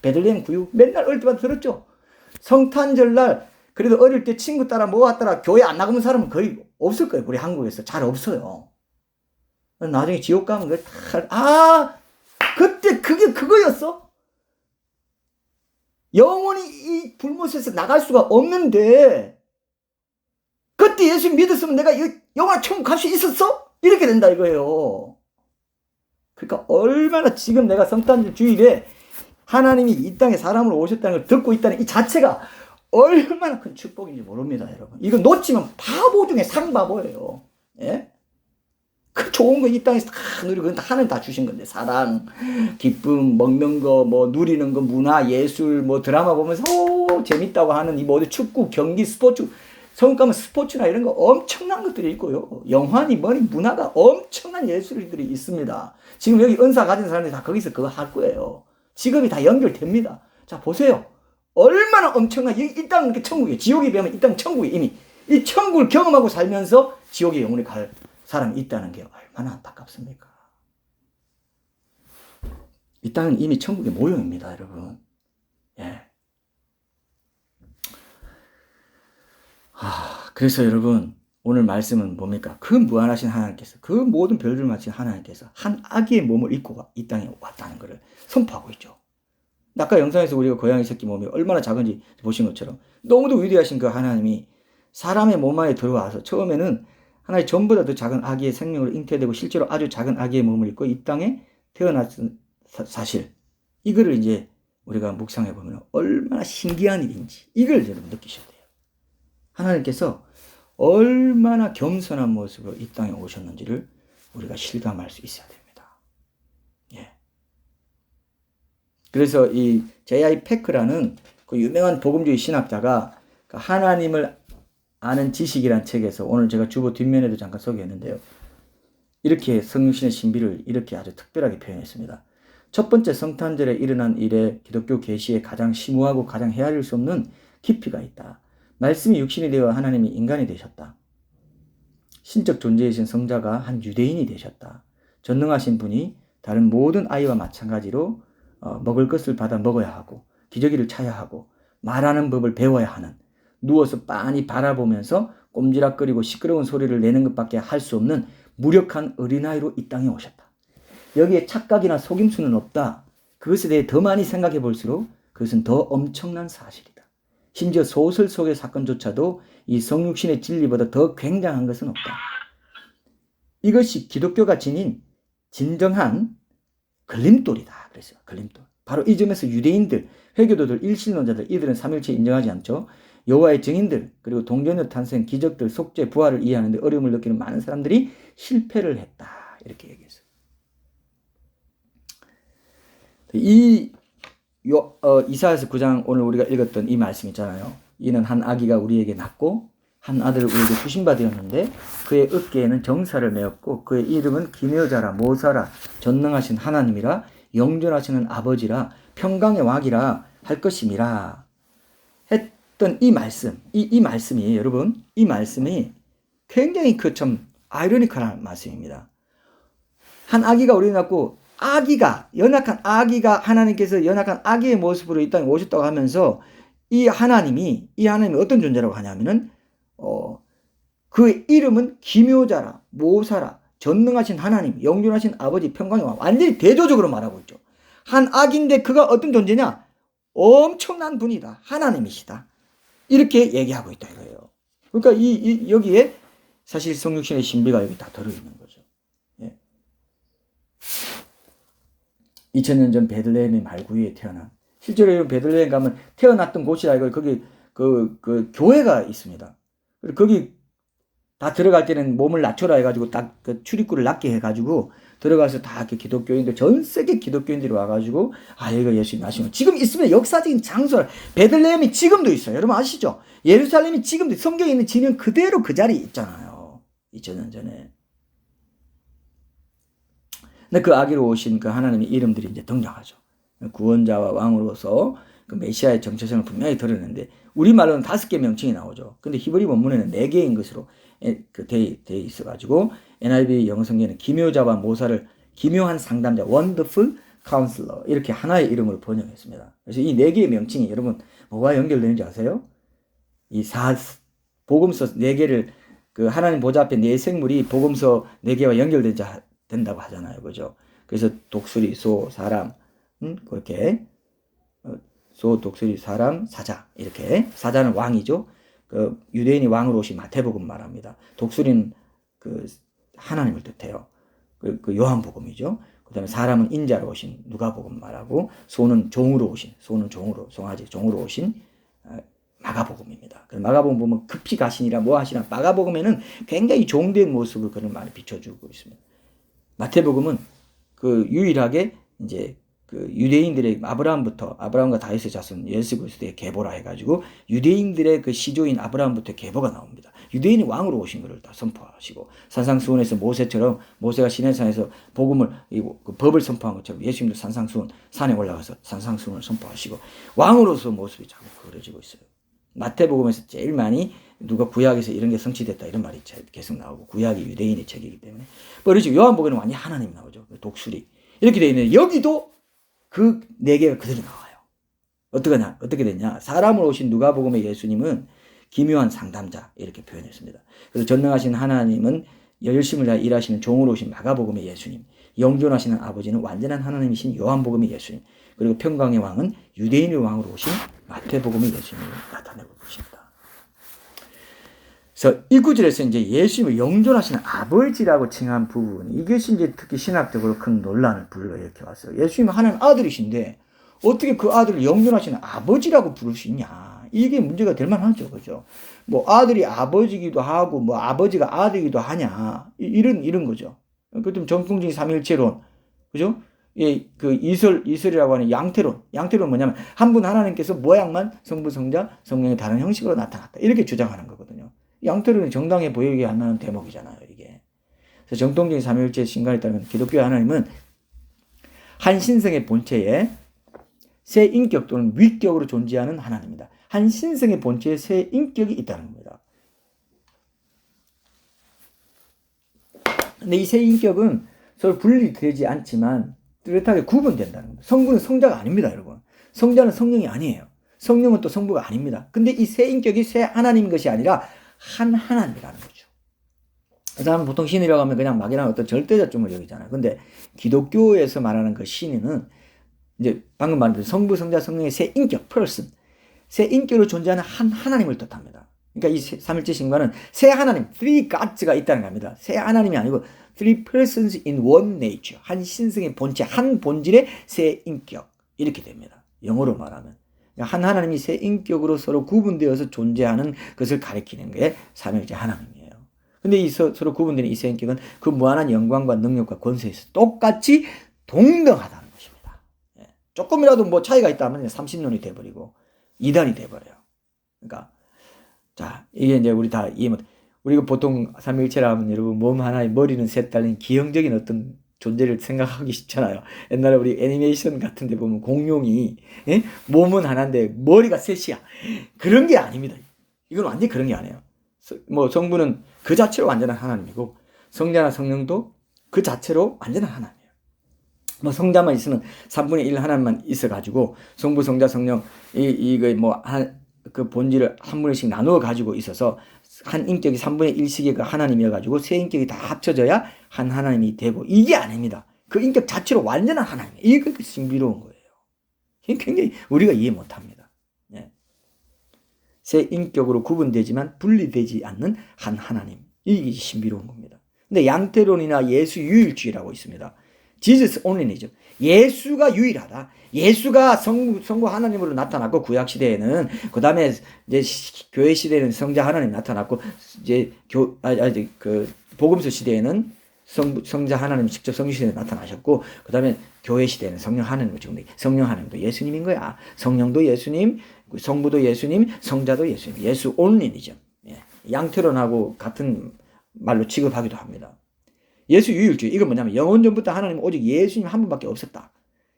베들레헴 구육 맨날 어릴 때마다 들었죠. 성탄절날 그래도 어릴 때 친구 따라 모았다라 교회 안 나가는 사람은 거의 없을 거예요. 우리 한국에서 잘 없어요. 나중에 지옥 가면 그때 그게 그거였어? 영원히 이 불못에서 나갈 수가 없는데 그때 예수 믿었으면 내가 영원히 천국 갈 수 있었어? 이렇게 된다 이거예요. 그러니까 얼마나 지금 내가 성탄절 주일에 하나님이 이 땅에 사람으로 오셨다는 걸 듣고 있다는 이 자체가 얼마나 큰 축복인지 모릅니다, 여러분. 이거 놓치면 바보 중에 상바보예요. 예? 그 좋은 거 이 땅에서 다 누리고 하나님 다 주신 건데 사랑, 기쁨, 먹는 거, 뭐 누리는 거, 문화, 예술, 뭐 드라마 보면서 재밌다고 하는 이 모든 축구, 경기, 스포츠, 성국 가면 스포츠나 이런 거 엄청난 것들이 있고요. 영화니 뭐니 문화가 엄청난 예술들이 있습니다. 지금 여기 은사 가진 사람들이 다 거기서 그거 할 거예요. 직업이 다 연결됩니다. 자 보세요. 얼마나 엄청난 이 땅은 천국이에요. 지옥에 비하면 이 땅은 천국이 이미 이 천국을 경험하고 살면서 지옥에 영원히 갈 사람이 있다는 게 얼마나 안타깝습니까? 이 땅은 이미 천국의 모형입니다, 여러분. 예. 그래서 여러분 오늘 말씀은 뭡니까? 그 무한하신 하나님께서 그 모든 별들을 마친 하나님께서 한 아기의 몸을 입고 이 땅에 왔다는 것을 선포하고 있죠. 아까 영상에서 우리가 고양이 새끼 몸이 얼마나 작은지 보신 것처럼 너무도 위대하신 그 하나님이 사람의 몸 안에 들어와서 처음에는 하나의 전보다 더 작은 아기의 생명으로 잉태되고 실제로 아주 작은 아기의 몸을 입고 이 땅에 태어났던 사실 이거를 이제 우리가 묵상해 보면 얼마나 신기한 일인지 이걸 여러분 느끼셔야 돼요. 하나님께서 얼마나 겸손한 모습으로 이 땅에 오셨는지를 우리가 실감할 수 있어야 됩니다. 예. 그래서 이 J.I. 패크라는 그 유명한 복음주의 신학자가 하나님을 아는 지식이란 책에서 오늘 제가 주보 뒷면에도 잠깐 소개했는데요. 이렇게 성육신의 신비를 이렇게 아주 특별하게 표현했습니다. 첫 번째 성탄절에 일어난 일에 기독교 계시에 가장 심오하고 가장 헤아릴 수 없는 깊이가 있다. 말씀이 육신이 되어 하나님이 인간이 되셨다. 신적 존재이신 성자가 한 유대인이 되셨다. 전능하신 분이 다른 모든 아이와 마찬가지로 먹을 것을 받아 먹어야 하고 기저귀를 차야 하고 말하는 법을 배워야 하는 누워서 빤히 바라보면서 꼼지락거리고 시끄러운 소리를 내는 것밖에 할 수 없는 무력한 어린아이로 이 땅에 오셨다. 여기에 착각이나 속임수는 없다. 그것에 대해 더 많이 생각해 볼수록 그것은 더 엄청난 사실이다. 심지어 소설 속의 사건조차도 이 성육신의 진리보다 더 굉장한 것은 없다. 이것이 기독교가 지닌 진정한 걸림돌이다. 그랬어요. 걸림돌. 바로 이 점에서 유대인들, 회교도들, 일신론자들 이들은 삼일체 인정하지 않죠. 여호와의 증인들 그리고 동정녀 탄생, 기적들, 속죄, 부활을 이해하는데 어려움을 느끼는 많은 사람들이 실패를 했다. 이렇게 얘기했어요. 이사야서 9장 오늘 우리가 읽었던 이 말씀 있잖아요. 이는 한 아기가 우리에게 낳고 한 아들을 우리에게 주신 바 되었는데 그의 어깨에는 정사를 메었고 그의 이름은 기묘자라 모사라 전능하신 하나님이라 영존하시는 아버지라 평강의 왕이라 할 것임이라 했던 이 말씀, 이 말씀이 여러분 이 말씀이 굉장히 그 참 아이러니컬한 말씀입니다. 한 아기가 우리를 낳고 연약한 아기가 하나님께서 연약한 아기의 모습으로 이 땅에 오셨다고 하면서 이 하나님이 어떤 존재라고 하냐면은 그 이름은 기묘자라, 모사라, 전능하신 하나님, 영존하신 아버지, 평강의 왕. 완전히 대조적으로 말하고 있죠. 한 악인데 그가 어떤 존재냐? 엄청난 분이다. 하나님이시다. 이렇게 얘기하고 있다 이거예요. 그러니까 여기에 사실 성육신의 신비가 여기 다 들어있는 거죠. 예. 2000년 전 베들레헴의 말구유에 태어난, 실제로 베들레헴 가면 태어났던 곳이라 이거 거기 그 교회가 있습니다. 거기 다 들어갈 때는 몸을 낮춰라 해가지고 딱 그 출입구를 낮게 해가지고 들어가서 다 이렇게 기독교인들, 전 세계 기독교인들이 와가지고, 여기가 예수님 나시는, 지금 있으면 역사적인 장소, 베들레헴이 지금도 있어요. 여러분 아시죠? 예루살렘이 지금도 성경에 있는 진영 그대로 그 자리에 있잖아요. 2000년 전에. 근데 그 아기로 오신 그 하나님의 이름들이 이제 등장하죠. 구원자와 왕으로서 그 메시아의 정체성을 분명히 드러내는데, 우리말로는 5개 명칭이 나오죠. 근데 히브리 원문에는 4개인 것으로 돼 있어가지고, NIV 영어 성경에는 기묘자와 모사를 기묘한 상담자, Wonderful Counselor, 이렇게 하나의 이름으로 번역했습니다. 그래서 이 4개의 명칭이 여러분 뭐가 연결되는지 아세요? 복음서 4개를, 그 하나님 보좌 앞에 4생물이 복음서 4개와 연결된다고 하잖아요. 그죠? 그래서 독수리, 소, 사람, 그렇게, 소, 독수리, 사람, 사자, 이렇게. 사자는 왕이죠. 그 유대인이 왕으로 오신 마태복음 말합니다. 독수리는 그 하나님을 뜻해요. 그 요한복음이죠. 그 다음에 사람은 인자로 오신 누가복음 말하고, 소는 종으로 오신, 송아지 종으로 오신 마가복음입니다. 그 마가복음 보면 급히 가시니라 뭐 하시나, 마가복음에는 굉장히 종된 모습을 그런 많이 비춰주고 있습니다. 마태복음은 그 유일하게 이제 그 유대인들의 아브라함과 다윗의 자손 예수 그리스도의 계보라 해가지고 유대인들의 그 시조인 아브라함부터 계보가 나옵니다. 유대인이 왕으로 오신 것을 다 선포하시고, 산상수훈에서 모세처럼, 모세가 시내산에서 복음을, 그 법을 선포한 것처럼 예수님도 산상수훈 산에 올라가서 산상수훈을 선포하시고 왕으로서 모습이 자꾸 그려지고 있어요. 마태복음에서 제일 많이 누가 구약에서 이런 게 성취됐다 이런 말이 계속 나오고, 구약이 유대인의 책이기 때문에. 그렇죠. 요한복음에는 완전히 하나님 나오죠. 독수리 이렇게 되어 있는데, 여기도 그 4개가 그대로 나와요. 어떻게 됐냐? 사람으로 오신 누가복음의 예수님은 기묘한 상담자 이렇게 표현했습니다. 그래서 전능하신 하나님은 열심을 다해 일하시는 종으로 오신 마가복음의 예수님, 영존하시는 아버지는 완전한 하나님이신 요한복음의 예수님, 그리고 평강의 왕은 유대인의 왕으로 오신 마태복음의 예수님을 나타내고 계십니다. 그래서 이 구절에서 이제 예수님을 영존하시는 아버지라고 칭한 부분, 이것이 이제 특히 신학적으로 큰 논란을 불러일으켜 왔어요. 예수님은 하나님 아들이신데 어떻게 그 아들을 영존하시는 아버지라고 부를 수 있냐? 이게 문제가 될 만하죠. 그죠? 뭐 아들이 아버지기도 하고 뭐 아버지가 아들이기도 하냐? 이런 거죠. 그렇다면 정통적인 삼위일체론. 그죠? 예, 그 이설이라고 하는 양태론 뭐냐면 한 분 하나님께서 모양만 성부, 성자, 성령의 다른 형식으로 나타났다. 이렇게 주장하는 거거든요. 양태론이 정당해 보이게 안 나는 대목이잖아요, 이게. 그래서 정통적인 삼위일체 신간에 따르면 기독교의 하나님은 한 신성의 본체에 세 인격 또는 위격으로 존재하는 하나님입니다. 한 신성의 본체에 세 인격이 있다는 겁니다. 근데 이 세 인격은 서로 분리되지 않지만 뚜렷하게 구분된다는 겁니다. 성부는 성자가 아닙니다, 여러분. 성자는 성령이 아니에요. 성령은 또 성부가 아닙니다. 근데 이 세 인격이 세 하나님인 것이 아니라 한 하나님이라는 거죠. 그래서 보통 신이라고 하면 그냥 막연한 어떤 절대자쯤을 여기잖아요. 근데 기독교에서 말하는 그 신은 이제 방금 말한 성부, 성자, 성령의 세 인격, person, 세 인격으로 존재하는 한 하나님을 뜻합니다. 그러니까 이 삼일체 신과는 세 하나님, three gods가 있다는 겁니다. 세 하나님이 아니고 three persons in one nature, 한 신성의 본체, 한 본질의 세 인격, 이렇게 됩니다. 영어로 말하면. 한 하나님이 세 인격으로 서로 구분되어서 존재하는 것을 가리키는 게 삼일체 하나님이에요. 근데 이 서로 구분되는 이 세 인격은 그 무한한 영광과 능력과 권세에서 똑같이 동등하다는 것입니다. 조금이라도 뭐 차이가 있다면 30년이 돼버리고 이단이 돼버려요. 그러니까 자, 이게 이제 우리 다 이해 못. 우리가 보통 삼위일체라 하면 여러분 몸 하나에 머리는 셋 달린 기형적인 어떤 존재를 생각하기 쉽잖아요. 옛날에 우리 애니메이션 같은 데 보면 공룡이 몸은 하나인데 머리가 셋이야. 그런 게 아닙니다. 이건 완전히 그런 게 아니에요. 뭐 성부는 그 자체로 완전한 하나님이고 성자나 성령도 그 자체로 완전한 하나님이에요. 뭐 성자만 있으면 3분의 1 하나만 있어가지고 성부, 성자, 성령 그 본질을 한 분씩 나누어 가지고 있어서 한 인격이 3분의 1 시계가 하나님이어가지고 세 인격이 다 합쳐져야 한 하나님이 되고, 이게 아닙니다. 그 인격 자체로 완전한 하나님이에요. 이게 그렇게 신비로운 거예요. 이게 굉장히 우리가 이해 못합니다. 예. 세 인격으로 구분되지만 분리되지 않는 한 하나님. 이게 신비로운 겁니다. 근데 양태론이나 예수 유일주의라고 있습니다. Jesus only이죠. 예수가 유일하다. 예수가 성부 하나님으로 나타났고, 구약 시대에는, 그 다음에 이제 교회 시대에는 성자 하나님 나타났고, 이제 복음서 시대에는 성자 하나님 직접 성령 시대에 나타나셨고, 그 다음에 교회 시대에는 성령 하나님을 지금 성령 하나님도 예수님인 거야. 성령도 예수님, 성부도 예수님, 성자도 예수님. 예수 온리니죠. 예. 양태론하고 같은 말로 취급하기도 합니다. 예수 유일주의, 이건 뭐냐면 영원 전부터 하나님은 오직 예수님 한 분밖에 없었다.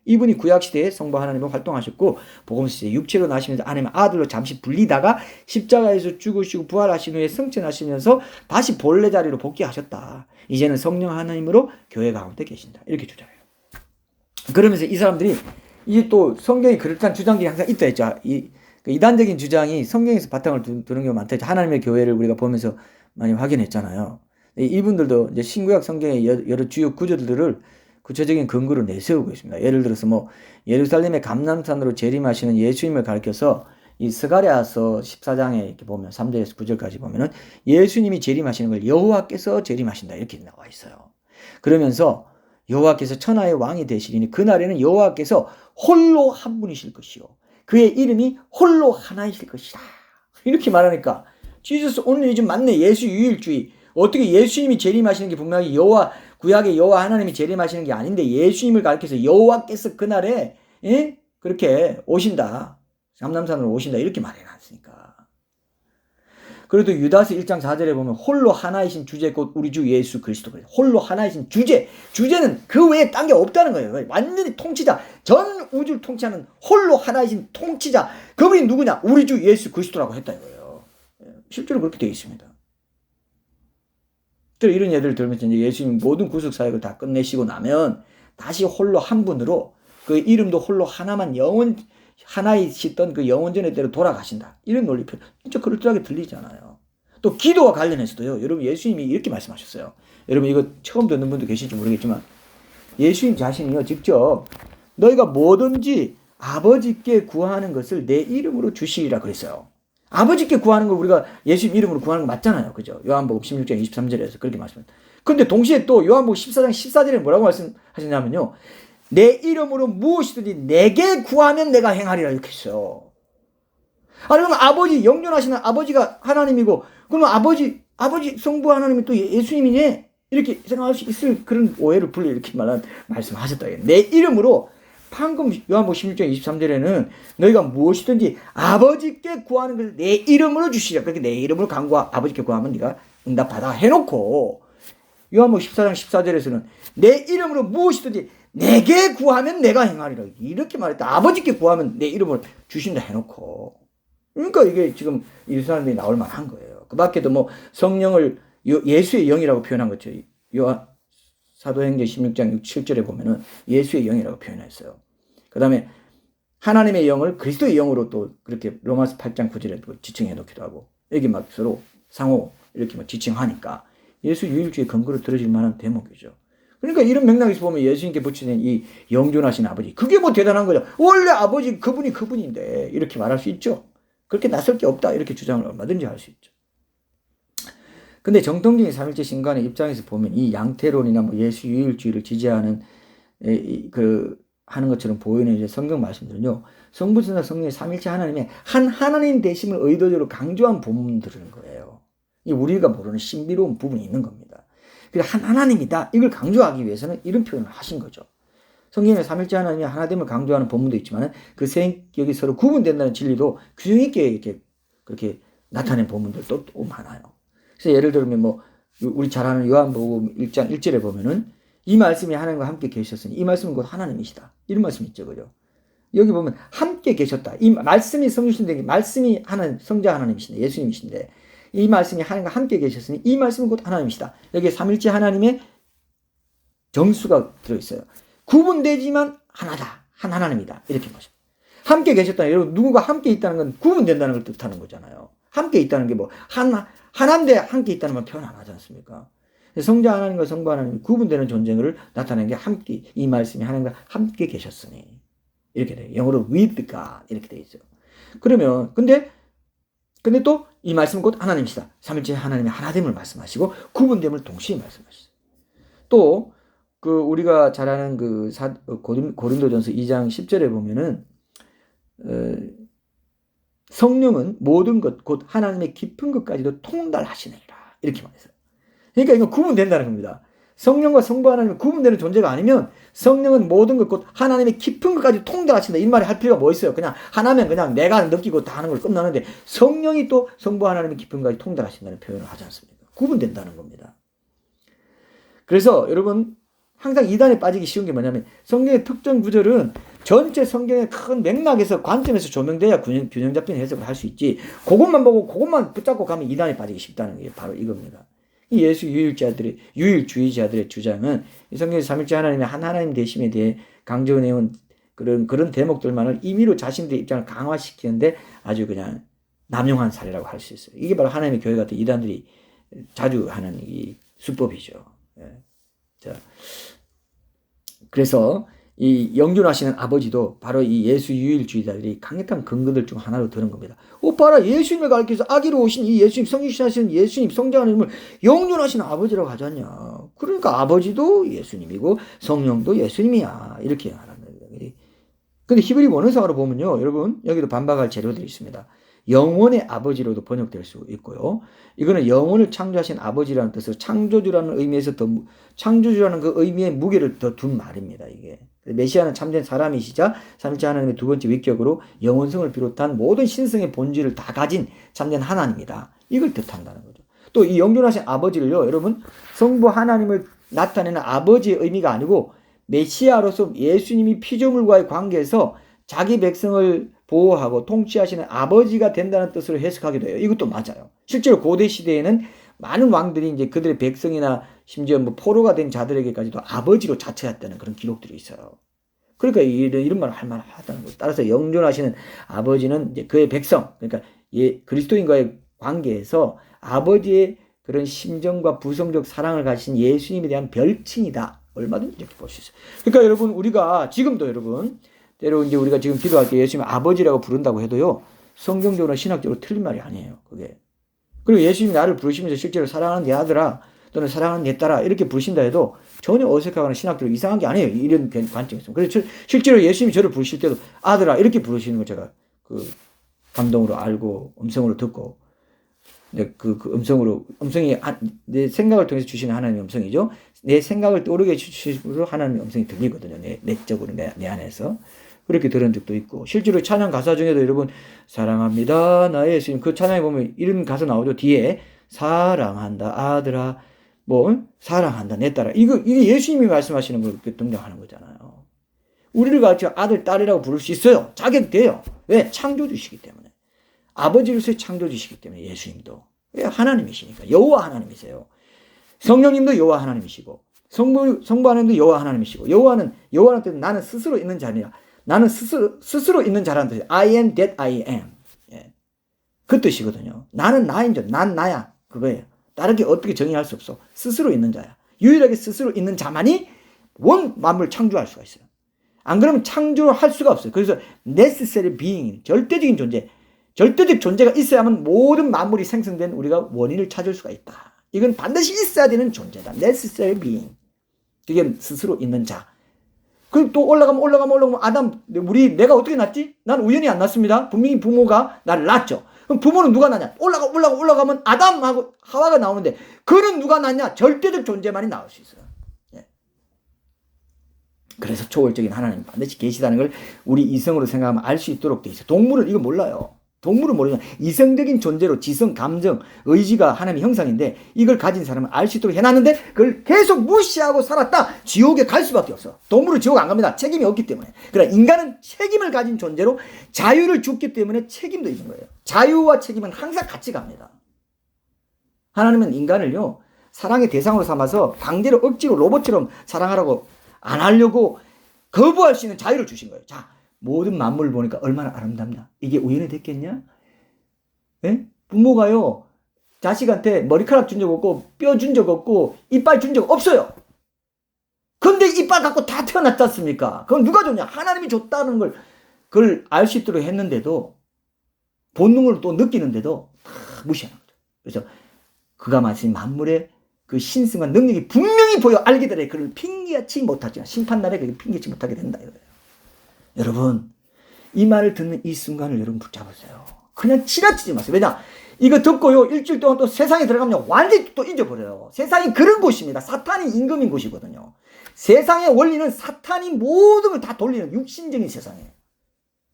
이분이 구약시대에 성부 하나님으로 활동하셨고, 복음시대에 육체로 나시면서 하나님의 아들로 잠시 불리다가 십자가에서 죽으시고 부활하신 후에 승천하시면서 다시 본래 자리로 복귀하셨다. 이제는 성령 하나님으로 교회 가운데 계신다. 이렇게 주장해요. 그러면서 이 사람들이 이게 또 성경에 그럴듯한 주장들이 항상 있다 했죠. 이단적인 주장이 성경에서 바탕을 두는 경우가 많다 했죠. 하나님의 교회를 우리가 보면서 많이 확인했잖아요. 이분들도 이제 신구약 성경의 여러 주요 구절들을 구체적인 근거로 내세우고 있습니다. 예를 들어서 예루살렘의 감람산으로 재림하시는 예수님을 가리켜서 이 스가랴서 14장에 이렇게 보면 3절에서 9절까지 보면은 예수님이 재림하시는 걸 여호와께서 재림하신다 이렇게 나와 있어요. 그러면서 여호와께서 천하의 왕이 되시리니 그날에는 여호와께서 홀로 한 분이실 것이요 그의 이름이 홀로 하나이실 것이다. 이렇게 말하니까 지저스 오늘 좀 맞네. 예수 유일주의. 어떻게 예수님이 재림하시는 게 분명히 구약의 여호와 하나님이 재림하시는 게 아닌데 예수님을 가리켜서 여호와께서 그날에 그렇게 오신다. 감람산으로 오신다. 이렇게 말해놨으니까. 그래도 유다서 1장 4절에 보면 홀로 하나이신 주제 곧 우리 주 예수 그리스도. 홀로 하나이신 주제는 그 외에 딴 게 없다는 거예요. 완전히 통치자. 전 우주를 통치하는 홀로 하나이신 통치자. 그분이 누구냐? 우리 주 예수 그리스도라고 했다 이거예요. 실제로 그렇게 되어 있습니다. 이런 예를 들면서 이제 예수님 모든 구속 사역을 다 끝내시고 나면 다시 홀로 한 분으로 그 이름도 홀로 하나만 하나이시던 그 영원전의 대로 돌아가신다. 이런 논리표 진짜 그럴듯하게 들리잖아요. 또 기도와 관련해서도요. 여러분 예수님이 이렇게 말씀하셨어요. 여러분 이거 처음 듣는 분도 계실지 모르겠지만 예수님 자신이요 직접 너희가 뭐든지 아버지께 구하는 것을 내 이름으로 주시리라 그랬어요. 아버지께 구하는 걸 우리가 예수님 이름으로 구하는 거 맞잖아요. 그죠? 요한복음 16장 23절에서 그렇게 말씀합니다. 근데 동시에 또 요한복음 14장 14절에 뭐라고 말씀하셨냐면요. 내 이름으로 무엇이든지 내게 구하면 내가 행하리라 이렇게 했어요. 아니 그럼 아버지 영존하시는 아버지가 하나님이고 그러면 아버지 성부 하나님이 또 예수님이네 이렇게 생각할 수 있을 그런 오해를 불러 이렇게 말씀하셨다. 내 이름으로 방금 요한복음 16장 23절에는 너희가 무엇이든지 아버지께 구하는 것을 내 이름으로 주시라. 그렇게 내 이름으로 아버지께 구하면 네가 응답받아 해놓고 요한복음 14장 14절에서는 내 이름으로 무엇이든지 내게 구하면 내가 행하리라. 이렇게 말했다. 아버지께 구하면 내 이름을 주신다 해놓고. 그러니까 이게 지금 이 사람들이 나올 만한 거예요. 그 밖에도 성령을 예수의 영이라고 표현한 거죠. 사도행전 16장 7절에 보면은 예수의 영이라고 표현했어요. 그 다음에 하나님의 영을 그리스도의 영으로 또 그렇게 로마서 8장 9절에 또 지칭해 놓기도 하고 여기 서로 상호 이렇게 지칭하니까 예수 유일주의 근거를 들어줄 만한 대목이죠. 그러니까 이런 맥락에서 보면 예수님께 붙이는 이 영존하신 아버지 그게 대단한 거죠. 원래 아버지 그분이 그분인데 이렇게 말할 수 있죠. 그렇게 낯설 게 없다 이렇게 주장을 얼마든지 할 수 있죠. 근데 정통적인 삼일체 신관의 입장에서 보면 이 양태론이나 예수 유일주의를 지지하는 하는 것처럼 보이는 이제 성경 말씀들은요. 성부, 성자, 성령의 삼일체 하나님의 한 하나님 되심을 의도적으로 강조한 부분들인 거예요. 이 우리가 모르는 신비로운 부분이 있는 겁니다. 그래서 한 하나님이다. 이걸 강조하기 위해서는 이런 표현을 하신 거죠. 성경에 삼일체 하나님의 하나됨을 강조하는 본문도 있지만 그 세 인격이 서로 구분된다는 진리도 균형 있게 이렇게 그렇게 나타낸 본문들도 또 많아요. 그래서 예를 들면 우리 잘 아는 요한복음 1장 1절에 보면은 이 말씀이 하나님과 함께 계셨으니 이 말씀은 곧 하나님이시다. 이런 말씀이 있죠. 그죠? 여기 보면 함께 계셨다. 이 말씀이 성육신된 말씀이 성자 하나님이신데 예수님이신데 이 말씀이 하나님과 함께 계셨으니 이 말씀은 곧 하나님이시다. 여기에 삼일체 하나님의 정수가 들어있어요. 구분되지만 하나다. 한 하나님이다. 이렇게 보죠. 함께 계셨다. 여러분 누구가 함께 있다는 건 구분된다는 걸 뜻하는 거잖아요. 함께 있다는 게 하나인데 함께 있다는 말 표현 안 하지 않습니까? 성자 하나님과 성부 하나님 구분되는 존재를 나타내는 게 함께, 이 말씀이 하나님과 함께 계셨으니 이렇게 돼요. 영어로 with God 이렇게 돼 있죠. 그러면 근데 또 이 말씀은 곧 하나님이시다. 삼일째 하나님의 하나됨을 말씀하시고 구분됨을 동시에 말씀하시죠. 또 그 우리가 잘 아는 그 고린도전서 2장 10절에 보면은 성령은 모든 것 곧 하나님의 깊은 것까지도 통달하시느니라 이렇게 말했어요. 그러니까 이건 구분된다는 겁니다. 성령과 성부 하나님은 구분되는 존재가 아니면 성령은 모든 것 곧 하나님의 깊은 것까지 통달하신다. 이 말이 할 필요가 뭐 있어요? 그냥 하나면 그냥 내가 느끼고 다 하는 걸 끝나는데 성령이 또 성부 하나님의 깊은 것까지 통달하신다는 표현을 하지 않습니까? 구분된다는 겁니다. 그래서 여러분 항상 이단에 빠지기 쉬운 게 뭐냐면 성경의 특정 구절은 전체 성경의 큰 맥락에서 관점에서 조명돼야 균형 잡힌 해석을 할 수 있지. 그것만 보고 그것만 붙잡고 가면 이단에 빠지기 쉽다는 게 바로 이겁니다. 이 예수 유일주의자들의 주장은 이 성경의 삼일째 하나님의 한 하나님 되심에 대해 강조해온 그런 대목들만을 임의로 자신들의 입장을 강화시키는데 아주 그냥 남용한 사례라고 할 수 있어요. 이게 바로 하나님의 교회 같은 이단들이 자주 하는 이 수법이죠. 예. 자, 그래서 이 영존하시는 아버지도 바로 이 예수 유일주의자들이 강력한 근거들 중 하나로 드는 겁니다. 봐라, 예수님을 가리켜서 아기로 오신 이 예수님, 성육신하시는 예수님, 성자 하나님을 영존하시는 아버지라고 하지 않냐. 그러니까 아버지도 예수님이고 성령도 예수님이야. 이렇게 하는 거예요. 근데 히브리 원어상으로 보면요, 여러분 여기도 반박할 재료들이 있습니다. 영원의 아버지로도 번역될 수 있고요. 이거는 영원을 창조하신 아버지라는 뜻으로 창조주라는 의미에서 창조주라는 그 의미의 무게를 더 둔 말입니다. 이게 메시아는 참된 사람이시자 삼일째 하나님의 두 번째 위격으로 영원성을 비롯한 모든 신성의 본질을 다 가진 참된 하나님이다. 이걸 뜻한다는 거죠. 또 이 영존하신 아버지를요, 여러분 성부 하나님을 나타내는 아버지의 의미가 아니고 메시아로서 예수님이 피조물과의 관계에서 자기 백성을 보호하고 통치하시는 아버지가 된다는 뜻으로 해석하기도 해요. 이것도 맞아요. 실제로 고대 시대에는 많은 왕들이 이제 그들의 백성이나 심지어 뭐 포로가 된 자들에게까지도 아버지로 자처했다는 그런 기록들이 있어요. 그러니까 이런 말을 할 만하다는 거죠. 따라서 영존하시는 아버지는 이제 그의 백성, 그러니까 그리스도인과의 관계에서 아버지의 그런 심정과 부성적 사랑을 가진 예수님에 대한 별칭이다. 얼마든지 이렇게 볼 수 있어요. 그러니까 여러분 우리가 지금도 여러분 때로 이제 우리가 지금 기도할 때 예수님 아버지라고 부른다고 해도요, 성경적으로 신학적으로 틀린 말이 아니에요. 그게. 그리고 예수님이 나를 부르시면서 실제로 사랑하는 내 아들아 또는 사랑하는 내 딸아 이렇게 부르신다 해도 전혀 어색하거나 신학적으로 이상한 게 아니에요. 이런 관점이 있습니다. 그래서 실제로 예수님이 저를 부르실 때도 아들아 이렇게 부르시는 걸 제가 그 감동으로 알고 음성으로 듣고 음성이 내 생각을 통해서 주시는 하나님의 음성이죠. 내 생각을 떠오르게 해주시고 하나님의 음성이 들리거든요. 내적으로 내 안에서. 그렇게 들은 적도 있고, 실제로 찬양 가사 중에도 여러분 사랑합니다 나의 예수님 그 찬양에 보면 이런 가사 나오죠. 뒤에 사랑한다 아들아 뭐 사랑한다 내 딸아 이게 예수님이 말씀하시는 걸 이렇게 등장하는 거잖아요. 우리를 같이 아들 딸이라고 부를 수 있어요. 자격돼요. 왜? 창조주시기 때문에. 아버지로서의 창조주시기 때문에. 예수님도 왜? 하나님이시니까. 여호와 하나님이세요. 성령님도 여호와 하나님이시고 성부 하나님도 여호와 하나님이시고 여호와는 뜻은 나는 스스로 있는 자니라. 나는 스스로 있는 자라는 뜻이에요. I am that I am. 예. 그 뜻이거든요. 나는 나인 자, 난 나야. 그거예요. 다르게 어떻게 정의할 수 없어. 스스로 있는 자야. 유일하게 스스로 있는 자만이 원 만물을 창조할 수가 있어요. 안 그러면 창조할 수가 없어요. 그래서 necessary being, 절대적인 존재, 절대적 존재가 있어야만 모든 만물이 생성된 우리가 원인을 찾을 수가 있다. 이건 반드시 있어야 되는 존재다. necessary being. 그게 스스로 있는 자. 그럼 또 올라가면 아담 내가 어떻게 낳지? 난 우연히 안 낳습니다. 분명히 부모가 나를 낳았죠. 그럼 부모는 누가 낳냐? 올라가면 아담하고 하와가 나오는데 그는 누가 낳냐? 절대적 존재만이 나올 수 있어요. 예. 그래서 초월적인 하나님 반드시 계시다는 걸 우리 이성으로 생각하면 알 수 있도록 돼 있어요. 동물은 이거 몰라요. 동물은 모르지만 이성적인 존재로 지성, 감정, 의지가 하나님의 형상인데 이걸 가진 사람은 알 수 있도록 해놨는데 그걸 계속 무시하고 살았다. 지옥에 갈 수밖에 없어. 동물은 지옥 안 갑니다. 책임이 없기 때문에. 그러나 인간은 책임을 가진 존재로 자유를 줬기 때문에 책임도 있는 거예요. 자유와 책임은 항상 같이 갑니다. 하나님은 인간을요 사랑의 대상으로 삼아서 강제로 억지로 로봇처럼 사랑하라고 안 하려고 거부할 수 있는 자유를 주신 거예요. 자, 모든 만물을 보니까 얼마나 아름답냐. 이게 우연히 됐겠냐? 예? 부모가요 자식한테 머리카락 준 적 없고 뼈 준 적 없고 이빨 준 적 없어요. 근데 이빨 갖고 다 태어났지 않습니까? 그건 누가 줬냐? 하나님이 줬다는 걸 그걸 알 수 있도록 했는데도 본능으로 또 느끼는데도 다 무시하는 거죠. 그래서 그가 말씀 만물의 그 신성과 능력이 분명히 보여 알게 되래 그를 핑계치 못하지 심판날에 그를 핑계치 못하게 된다 이거예요. 여러분 이 말을 듣는 이 순간을 여러분 붙잡으세요. 그냥 지나치지 마세요. 왜냐 이거 듣고요 일주일 동안 또 세상에 들어가면 완전히 또 잊어버려요. 세상이 그런 곳입니다. 사탄이 임금인 곳이거든요. 세상의 원리는 사탄이 모든 걸 다 돌리는 육신적인 세상이에요.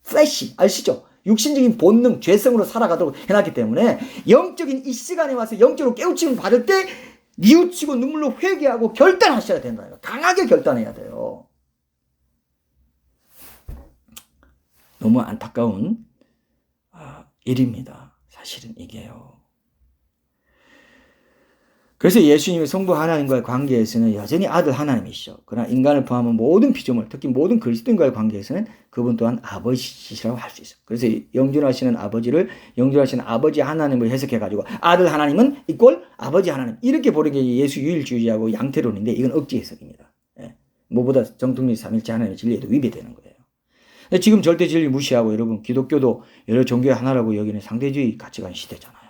플래시 아시죠? 육신적인 본능, 죄성으로 살아가도록 해놨기 때문에 영적인 이 시간에 와서 영적으로 깨우침을 받을 때 뉘우치고 눈물로 회개하고 결단하셔야 된다. 강하게 결단해야 돼요. 너무 안타까운 일입니다. 사실은 이게요. 그래서 예수님이 성부 하나님과의 관계에서는 여전히 아들 하나님이시죠. 그러나 인간을 포함한 모든 피조물, 특히 모든 그리스도인과의 관계에서는 그분 또한 아버지시라고 할 수 있어요. 그래서 영존하시는 아버지를 영존하시는 아버지 하나님을 해석해가지고 아들 하나님은 이꼴 아버지 하나님 이렇게 보는 게 예수 유일주의하고 양태론인데 이건 억지 해석입니다. 무엇보다 정통리 삼일체 하나님의 진리에도 위배되는 거예요. 지금 절대 진리 무시하고 여러분 기독교도 여러 종교의 하나라고 여기는 상대주의 가치관 시대잖아요.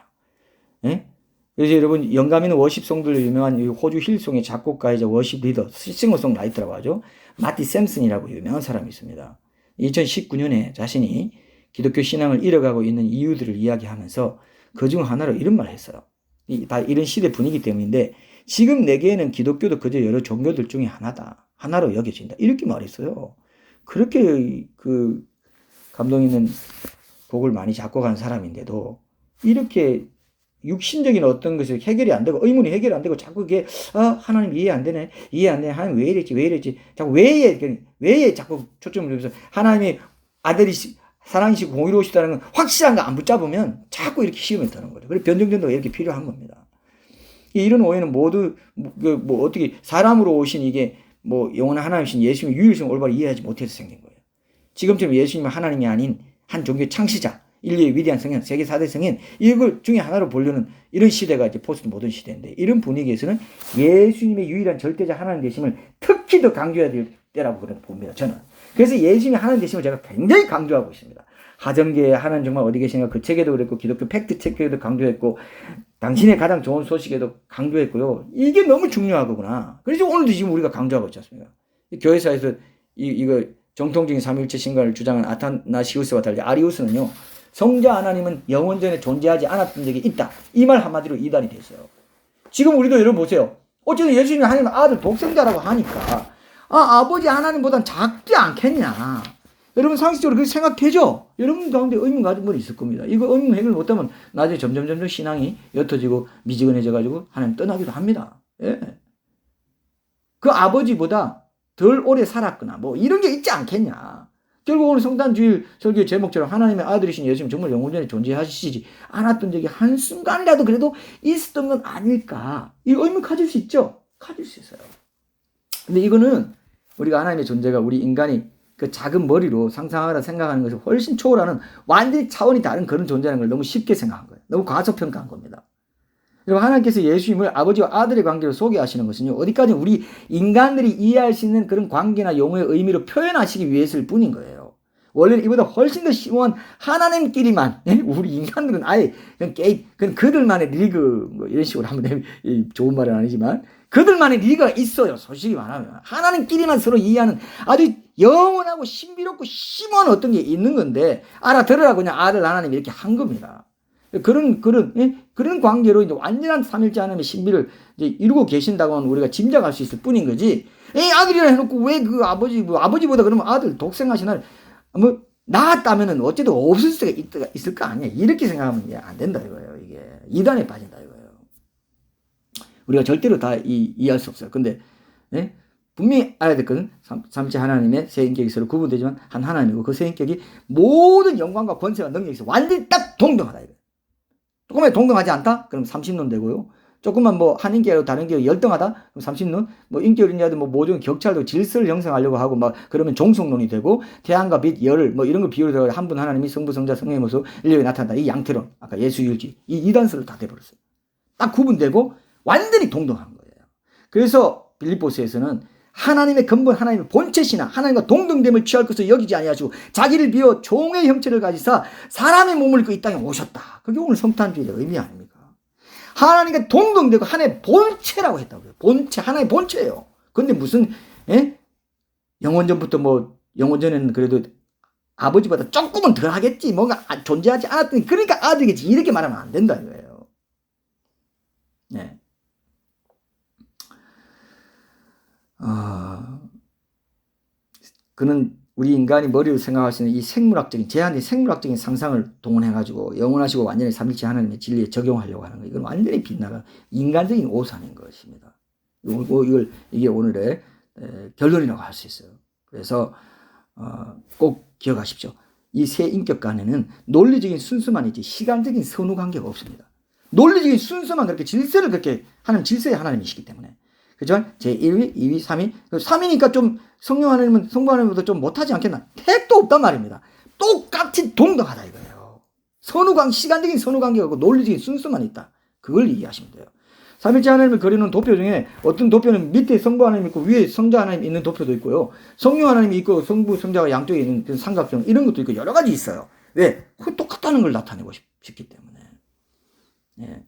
그래서 여러분 영감 있는 워십송들로 유명한 호주 힐송의 작곡가이자 워십 리더 싱어송라이터라고 하죠. 마티 샘슨이라고 유명한 사람이 있습니다. 2019년에 자신이 기독교 신앙을 잃어가고 있는 이유들을 이야기하면서 그중 하나로 이런 말을 했어요. 다 이런 시대 분위기 때문인데 지금 내게는 기독교도 그저 여러 종교들 중에 하나다. 하나로 여겨진다. 이렇게 말했어요. 그렇게 그 감동 있는 곡을 많이 작곡한 사람인데도 이렇게 육신적인 어떤 것이 해결이 안 되고 의문이 해결이 안 되고 자꾸 이게 하나님 이해 안 되네 하나님 왜 이랬지 자꾸 왜에 자꾸 초점을 두면서 하나님이 아들이 사랑이시고 공의로우시다는 건 확실한 거 안 붙잡으면 자꾸 이렇게 시험에 드는 거죠. 그래서 변정전도가 이렇게 필요한 겁니다. 이런 오해는 모두 뭐 어떻게 사람으로 오신 이게 뭐 영원한 하나님이신 예수님의 유일성 올바로 이해하지 못해서 생긴 거예요. 지금처럼 예수님은 하나님이 아닌 한 종교의 창시자 인류의 위대한 성인, 세계 4대 성인 이걸 중에 하나로 보려는 이런 시대가 이제 포스트 모던 시대인데 이런 분위기에서는 예수님의 유일한 절대자 하나님 되심을 특히 더 강조해야 될 때라고 봅니다. 저는. 그래서 예수님의 하나님 되심을 제가 굉장히 강조하고 있습니다. 하정계에 하나님 정말 어디 계신가 그 책에도 그랬고 기독교 팩트 체크에도 강조했고 당신의 가장 좋은 소식에도 강조했고요. 이게 너무 중요하구나. 그래서 오늘도 지금 우리가 강조하고 있지 않습니까? 교회사에서 이거 정통적인 삼위일체 신간을 주장한 아타나시우스와 달리 아리우스는요. 성자 하나님은 영원 전에 존재하지 않았던 적이 있다. 이 말 한마디로 이단이 됐어요. 지금 우리도 여러분 보세요. 어쨌든 예수님이 하나님 아들 독생자라고 하니까 아버지 하나님보단 작지 않겠냐. 여러분 상식적으로 그렇게 생각되죠? 여러분 가운데 의문 가진 분이 있을 겁니다. 이거 의문 해결 못하면 나중에 점점 신앙이 옅어지고 미지근해져가지고 하나님 떠나기도 합니다. 예. 그 아버지보다 덜 오래 살았거나 뭐 이런 게 있지 않겠냐. 결국 오늘 성탄주일 설교의 제목처럼 하나님의 아들이신 예수님 정말 영원전에 존재하시지 않았던 적이 한순간이라도 그래도 있었던 건 아닐까. 이 의문 가질 수 있죠? 가질 수 있어요. 근데 이거는 우리가 하나님의 존재가 우리 인간이 그 작은 머리로 상상하거나 생각하는 것을 훨씬 초월하는 완전히 차원이 다른 그런 존재라는 걸 너무 쉽게 생각한 거예요. 너무 과소평가한 겁니다. 그리고 하나님께서 예수님을 아버지와 아들의 관계로 소개하시는 것은요. 어디까지 우리 인간들이 이해할 수 있는 그런 관계나 용어의 의미로 표현하시기 위해서일 뿐인 거예요. 원래는 이보다 훨씬 더 심오한 하나님끼리만 우리 인간들은 아예 그냥 그들만의 리그 뭐 이런 식으로 하면 좋은 말은 아니지만 그들만의 리그가 있어요. 솔직히 말하면 하나님끼리만 서로 이해하는 아주 영원하고 신비롭고 심오한 어떤 게 있는 건데 알아들으라고 그냥 아들 하나님 이렇게 한 겁니다. 그런 관계로 이제 완전한 삼일째 하나님의 신비를 이제 이루고 계신다고는 우리가 짐작할 수 있을 뿐인 거지. 아들이라 해놓고 왜 그 아버지보다 그러면 아들 독생하신 아들 뭐 낳았다면은 어쨌든 없을 수가 있을 거 아니야. 이렇게 생각하면 이제 안 된다 이거예요. 이게 이단에 빠진다 이거예요. 우리가 절대로 다 이해할 수 없어요. 근데 분명히 알아야 될 것은 삼체 하나님의 세 인격이 서로 구분되지만 한 하나님이고 그 세 인격이 모든 영광과 권세와 능력에서 완전히 딱 동등하다 이거예요. 조금만 동등하지 않다? 그럼 30론 되고요. 조금만 뭐 한 인격하고 다른 인격이 열등하다? 그럼 30론. 뭐 인격이냐도 뭐 모종 격찰도 질서를 형성하려고 하고 막 그러면 종속론이 되고 태양과 빛, 열 뭐 이런 거 비유를 한 분 하나님이 성부, 성자, 성령의 모습 인류에 나타난다. 이 양태론. 아까 예수일지. 이 이단설을 다 돼버렸어요. 딱 구분되고 완전히 동등한 거예요. 그래서 빌립보서에서는 하나님의 근본, 하나님의 본체시나 하나님과 동등됨을 취할 것을 여기지 아니하시고 자기를 비워 종의 형체를 가지사 사람의 몸을 입고 이 땅에 오셨다. 그게 오늘 성탄주일의 의미 아닙니까? 하나님과 동등되고 하나님의 본체라고 했다고요. 본체, 하나님의 본체예요. 근데 무슨 영원전부터 뭐 영원전에는 그래도 아버지보다 조금은 덜 하겠지. 뭔가 존재하지 않았더니 그러니까 아들이겠지. 이렇게 말하면 안 된다 이거예요. 네. 그는 우리 인간이 머리로 생각할 수 있는 이 생물학적인 제한된 생물학적인 상상을 동원해가지고 영원하시고 완전히 삼위일체 하나님의 진리에 적용하려고 하는 거. 이건 완전히 빗나간 인간적인 오산인 것입니다. 이게 오늘의 결론이라고 할 수 있어요. 그래서 꼭 기억하십시오. 이 세 인격 간에는 논리적인 순수만 있지 시간적인 선후 관계가 없습니다. 논리적인 순수만 그렇게 질서를 그렇게 하는 질서의 하나님이시기 때문에. 그렇지만 제1위, 2위, 3위. 3위니까 좀 성령 하나님은 성부 하나님보다 좀 못하지 않겠나? 택도 없단 말입니다. 똑같이 동등하다 이거예요. 시간적인 선후 관계가 없고 논리적인 순수만 있다. 그걸 이해하시면 돼요. 삼일째 하나님을 그리는 도표 중에 어떤 도표는 밑에 성부 하나님 있고 위에 성자 하나님 있는 도표도 있고요. 성령 하나님이 있고 성부, 성자가 양쪽에 있는 그 삼각형 이런 것도 있고 여러 가지 있어요. 왜? 그 똑같다는 걸 나타내고 싶기 때문에. 네.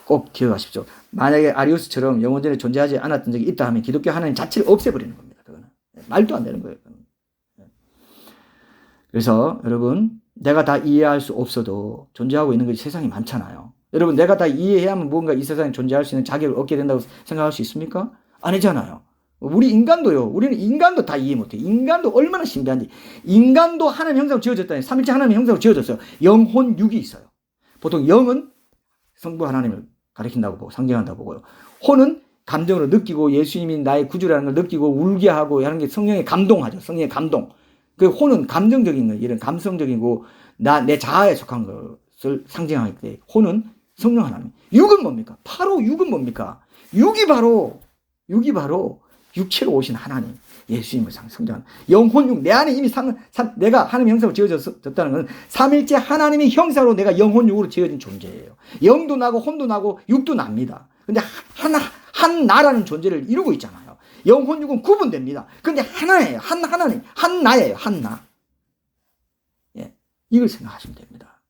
꼭 기억하십시오. 만약에 아리우스처럼 영원전에 존재하지 않았던 적이 있다 하면 기독교 하나님 자체를 없애버리는 겁니다. 그거는. 말도 안 되는 거예요. 그래서 여러분 내가 다 이해할 수 없어도 존재하고 있는 것이 세상에 많잖아요. 여러분 내가 다 이해해야만 무언가 이 세상에 존재할 수 있는 자격을 얻게 된다고 생각할 수 있습니까? 아니잖아요. 우리 인간도요. 우리는 인간도 다 이해 못해요. 인간도 얼마나 신비한지. 인간도 하나님의 형상으로 지어졌다니. 삼일째 하나님의 형상으로 지어졌어요. 영혼 육이 있어요. 보통 영은 성부 하나님을 가리킨다고 보고 상징한다고 보고요. 혼은 감정으로 느끼고 예수님이 나의 구주라는 걸 느끼고 울게 하고 하는 게 성령의 감동하죠. 성령의 감동. 그 혼은 감정적인 거, 이런 감성적이고 내 자아에 속한 것을 상징하기 때문에 혼은 성령 하나님. 육은 뭡니까? 바로 육은 뭡니까? 육이 바로 육체로 오신 하나님. 예수님을 상징하는 영혼 육. 내 안에 이미 내가 하나님의 형상으로 지어졌다는 것은 삼일째 하나님의 형상으로 내가 영혼 육으로 지어진 존재예요. 영도 나고 혼도 나고 육도 납니다. 근데 한 나라는 존재를 이루고 있잖아요. 영혼 육은 구분됩니다. 근데 하나예요. 하나님. 한 나예요. 한 나. 예. 이걸 생각하시면 됩니다.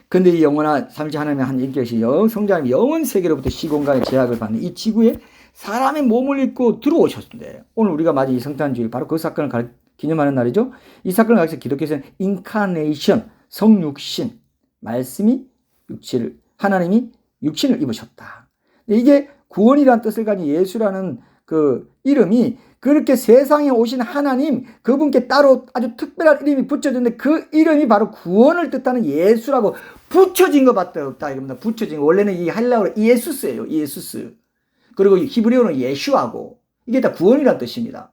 근데 이 영원한 삼일째 하나님의 한 인격이 성자님 영원 세계로부터 시공간의 제약을 받는 이 지구에 사람의 몸을 입고 들어오셨는데 오늘 우리가 맞은 이 성탄주일 바로 그 사건을 기념하는 날이죠. 이 사건을 가리켜 기독교에서는 인카네이션, 성육신, 말씀이 하나님이 육신을 입으셨다. 이게 구원이라는 뜻을 가진 예수라는 그 이름이 그렇게 세상에 오신 하나님 그분께 따로 아주 특별한 이름이 붙여졌는데 그 이름이 바로 구원을 뜻하는 예수라고 붙여진 것밖에 없다 이겁니다. 붙여진 거. 원래는 이 헬라어로 이에수스예요. 이에수스. 그리고 히브리어는 예슈하고 이게 다 구원이라는 뜻입니다.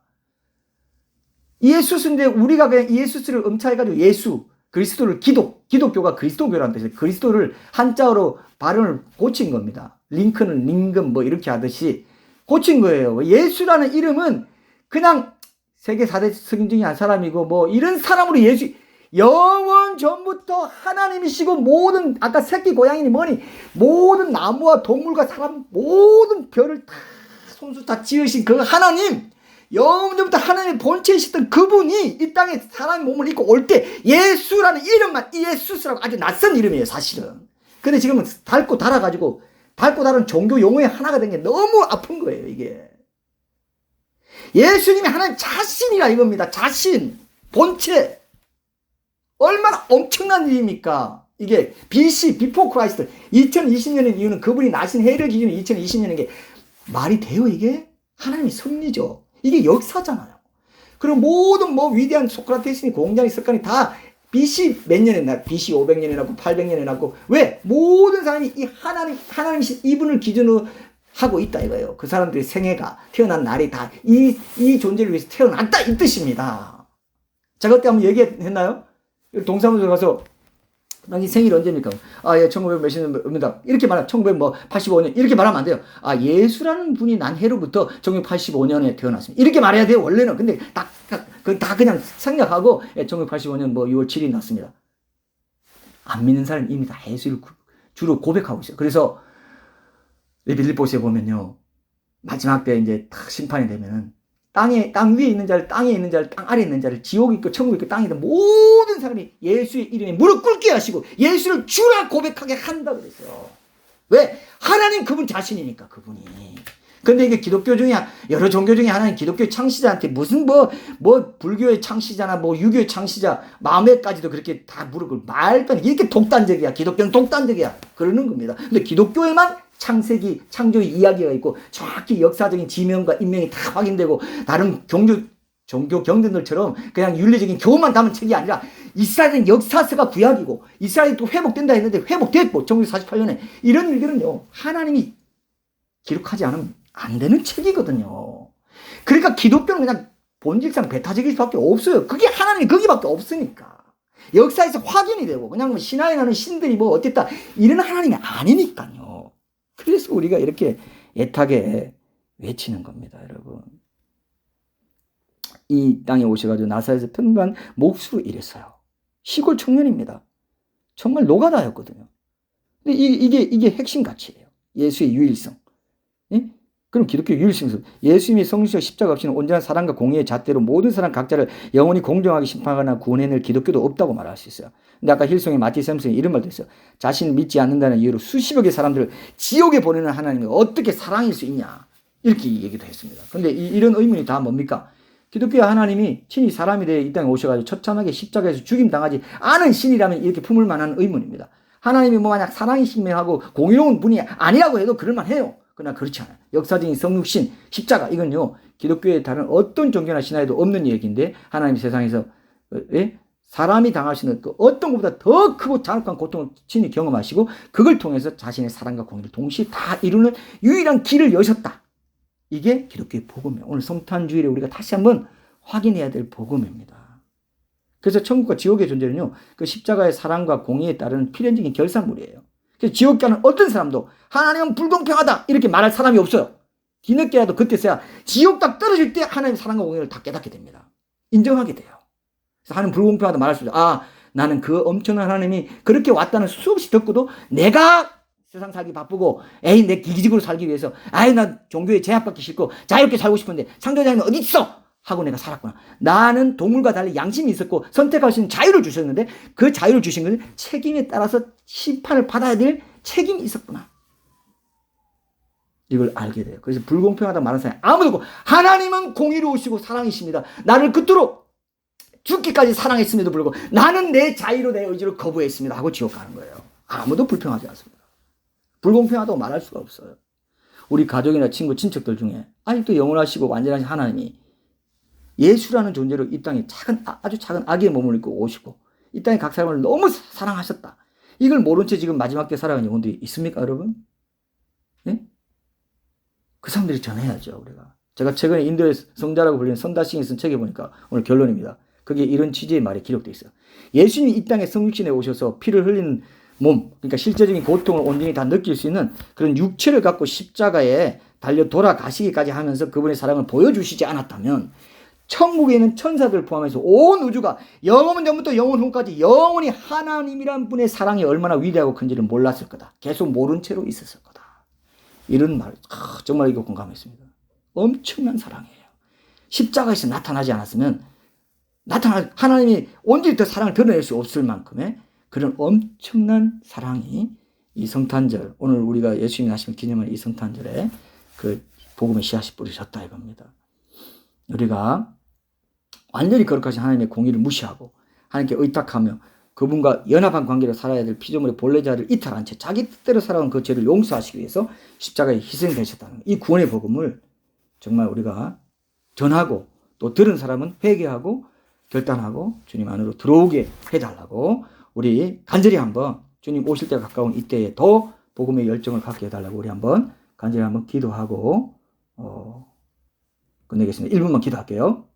이에수스인데 우리가 그냥 이에수스를 음차해가지고 예수, 그리스도를 기독교가 그리스도교라는 뜻이에요. 그리스도를 한자어로 발음을 고친 겁니다. 링크는 링금 뭐 이렇게 하듯이 고친 거예요. 예수라는 이름은 그냥 세계 4대 성인중에 한 사람이고 뭐 이런 사람으로 영원 전부터 하나님이시고 모든 아까 새끼 고양이니 뭐니 모든 나무와 동물과 사람 모든 별을 다 손수 다 지으신 그 하나님 영원 전부터 하나님의 본체이셨던 그분이 이 땅에 사람의 몸을 입고 올 때 예수라는 이름만 예수스라고 아주 낯선 이름이에요 사실은. 근데 지금은 닳고 닳아가지고 닳고 닳은 종교 용어의 하나가 된 게 너무 아픈 거예요 이게. 예수님이 하나님 자신이라 이겁니다. 자신 본체. 얼마나 엄청난 일입니까? 이게 BC, Before Christ, 2020년의 이유는 그분이 나신 해를 기준으로 2020년인 게 말이 돼요, 이게? 하나님의 섭리죠. 이게 역사잖아요. 그리고 모든 위대한 소크라테스니 공자니 석가니 다 BC 몇 년에 났고, BC 500년에 났고, 800년에 났고, 왜? 모든 사람이 이 하나님이신 이분을 기준으로 하고 있다 이거예요. 그 사람들의 생애가, 태어난 날이 다 이 존재를 위해서 태어났다 이 뜻입니다. 제가 그때 한번 얘기했나요? 동사무소 가서 당신 생일 언제입니까? 예, 1900 몇십 년입니다. 이렇게 말하면 1985년 이렇게 말하면 안 돼요. 예수라는 분이 난 해로부터 1985년에 태어났습니다. 이렇게 말해야 돼요. 원래는. 근데 다 그냥 생략하고 1985년 6월 7일 났습니다. 안 믿는 사람이 이미 다 예수를 주로 고백하고 있어요. 그래서 빌립보서에 보면요. 마지막 때 이제 딱 심판이 되면은 땅 위에 있는 자를, 땅에 있는 자를, 땅 아래에 있는 자를, 지옥이 있고 천국이 있고 땅에 있는 모든 사람이 예수의 이름에 무릎 꿇게 하시고 예수를 주라 고백하게 한다 그랬어요. 왜? 하나님 그분 자신이니까, 그분이. 근데 이게 기독교 중에, 여러 종교 중에 하나는 기독교 창시자한테 무슨 불교의 창시자나 유교의 창시자, 마음에까지도 그렇게 다 무릎을 말도 안 돼. 이렇게 독단적이야. 기독교는 독단적이야. 그러는 겁니다. 근데 기독교에만 창세기, 창조의 이야기가 있고 정확히 역사적인 지명과 인명이 다 확인되고 다른 종교 경전들처럼 그냥 윤리적인 교훈만 담은 책이 아니라 이스라엘은 역사서가 구약이고 이스라엘이 또 회복된다 했는데 회복됐고 1948년에 이런 일들은요 하나님이 기록하지 않으면 안 되는 책이거든요. 그러니까 기독교는 그냥 본질상 배타적일 수밖에 없어요. 그게 하나님이 거기밖에 없으니까. 역사에서 확인이 되고 그냥 신화에 나는 신들이 어땠다 이런 하나님이 아니니까요. 그래서 우리가 이렇게 애타게 외치는 겁니다, 여러분. 이 땅에 오셔가지고 나사렛에서 평범한 몫으로 일했어요. 시골 청년입니다. 정말 노가다였거든요. 근데 이게 핵심 가치예요. 예수의 유일성. 예? 그럼 기독교 유일성. 예수님이 성실과 십자가 없이는 온전한 사랑과 공의의 잣대로 모든 사람 각자를 영원히 공정하게 심판하거나 구원해낼 기독교도 없다고 말할 수 있어요. 근데 아까 힐송의 마티 샘슨이 이런 말도 했어요. 자신을 믿지 않는다는 이유로 수십억의 사람들을 지옥에 보내는 하나님이 어떻게 사랑일 수 있냐. 이렇게 얘기도 했습니다. 근데 이런 의문이 다 뭡니까? 기독교 하나님이 친히 사람이 되어 이 땅에 오셔가지고 처참하게 십자가에서 죽임당하지 않은 신이라면 이렇게 품을 만한 의문입니다. 하나님이 만약 사랑이시면 하고 공의로운 분이 아니라고 해도 그럴만해요. 그러나 그렇지 않아요. 역사적인 성육신, 십자가 이건요 기독교의 다른 어떤 종교나 신화에도 없는 얘기인데 하나님이 세상에서 사람이 당하시는 그 어떤 것보다 더 크고 잔혹한 고통을 친히 경험하시고 그걸 통해서 자신의 사랑과 공의를 동시에 다 이루는 유일한 길을 여셨다. 이게 기독교의 복음이에요. 오늘 성탄주일에 우리가 다시 한번 확인해야 될 복음입니다. 그래서 천국과 지옥의 존재는요 그 십자가의 사랑과 공의에 따르는 필연적인 결산물이에요. 그래서 지옥 가는 어떤 사람도 하나님은 불공평하다 이렇게 말할 사람이 없어요. 뒤늦게라도 그때서야 지옥 딱 떨어질 때 하나님의 사랑과 공의를 다 깨닫게 됩니다. 인정하게 돼요. 그래서 하나님 불공평하다 말할 수 있어요. 나는 그 엄청난 하나님이 그렇게 왔다는 수없이 듣고도 내가 세상 살기 바쁘고 내 기기적으로 살기 위해서 나 종교에 제약받기 싫고 자유롭게 살고 싶은데 창조자는 어디 있어? 하고 내가 살았구나. 나는 동물과 달리 양심이 있었고 선택할 수 있는 자유를 주셨는데 그 자유를 주신 것은 책임에 따라서 심판을 받아야 될 책임이 있었구나. 이걸 알게 돼요. 그래서 불공평하다 말하는 사람이 아무도 없고 하나님은 공의로우시고 사랑이십니다. 나를 그토록 죽기까지 사랑했음에도 불구하고 나는 내 자유로 내 의지로 거부했습니다 하고 지옥 가는 거예요. 아무도 불평하지 않습니다. 불공평하다고 말할 수가 없어요. 우리 가족이나 친구, 친척들 중에 아직도 영원하시고 완전하신 하나님이 예수라는 존재로 이 땅에 아주 작은 아기의 몸을 입고 오시고 이 땅에 각 사람을 너무 사랑하셨다. 이걸 모른 채 지금 마지막 때 살아가는 영혼들이 있습니까, 여러분? 네? 그 사람들이 전해야죠, 우리가. 제가 최근에 인도의 성자라고 불리는 선다싱이 쓴 책에 보니까 오늘 결론입니다. 거기에 이런 취지의 말이 기록되어 있어요. 예수님이 이 땅에 성육신에 오셔서 피를 흘리는 몸, 그러니까 실제적인 고통을 온전히 다 느낄 수 있는 그런 육체를 갖고 십자가에 달려 돌아가시기까지 하면서 그분의 사랑을 보여주시지 않았다면 천국에 있는 천사들 포함해서 온 우주가 영원 전부터 영원 후까지 영원히 하나님이란 분의 사랑이 얼마나 위대하고 큰지를 몰랐을 거다. 계속 모른 채로 있었을 거다. 이런 말, 정말 이거 공감했습니다. 엄청난 사랑이에요. 십자가에서 나타나지 않았으면 하나님이 온전히 더 사랑을 드러낼 수 없을 만큼의 그런 엄청난 사랑이 이 성탄절, 오늘 우리가 예수님이 나심을 기념하는 이 성탄절에 그 복음의 씨앗이 뿌려졌다 이겁니다. 우리가 완전히 거룩하신 하나님의 공의를 무시하고 하나님께 의탁하며 그분과 연합한 관계로 살아야 될 피조물의 본래자를 이탈한 채 자기 뜻대로 살아온 그 죄를 용서하시기 위해서 십자가에 희생되셨다는 이 구원의 복음을 정말 우리가 전하고 또 들은 사람은 회개하고 결단하고 주님 안으로 들어오게 해달라고 우리 간절히 한번 주님 오실 때가 가까운 이때에 더 복음의 열정을 갖게 해달라고 우리 한번 간절히 한번 기도하고 끝내겠습니다. 1분만 기도할게요.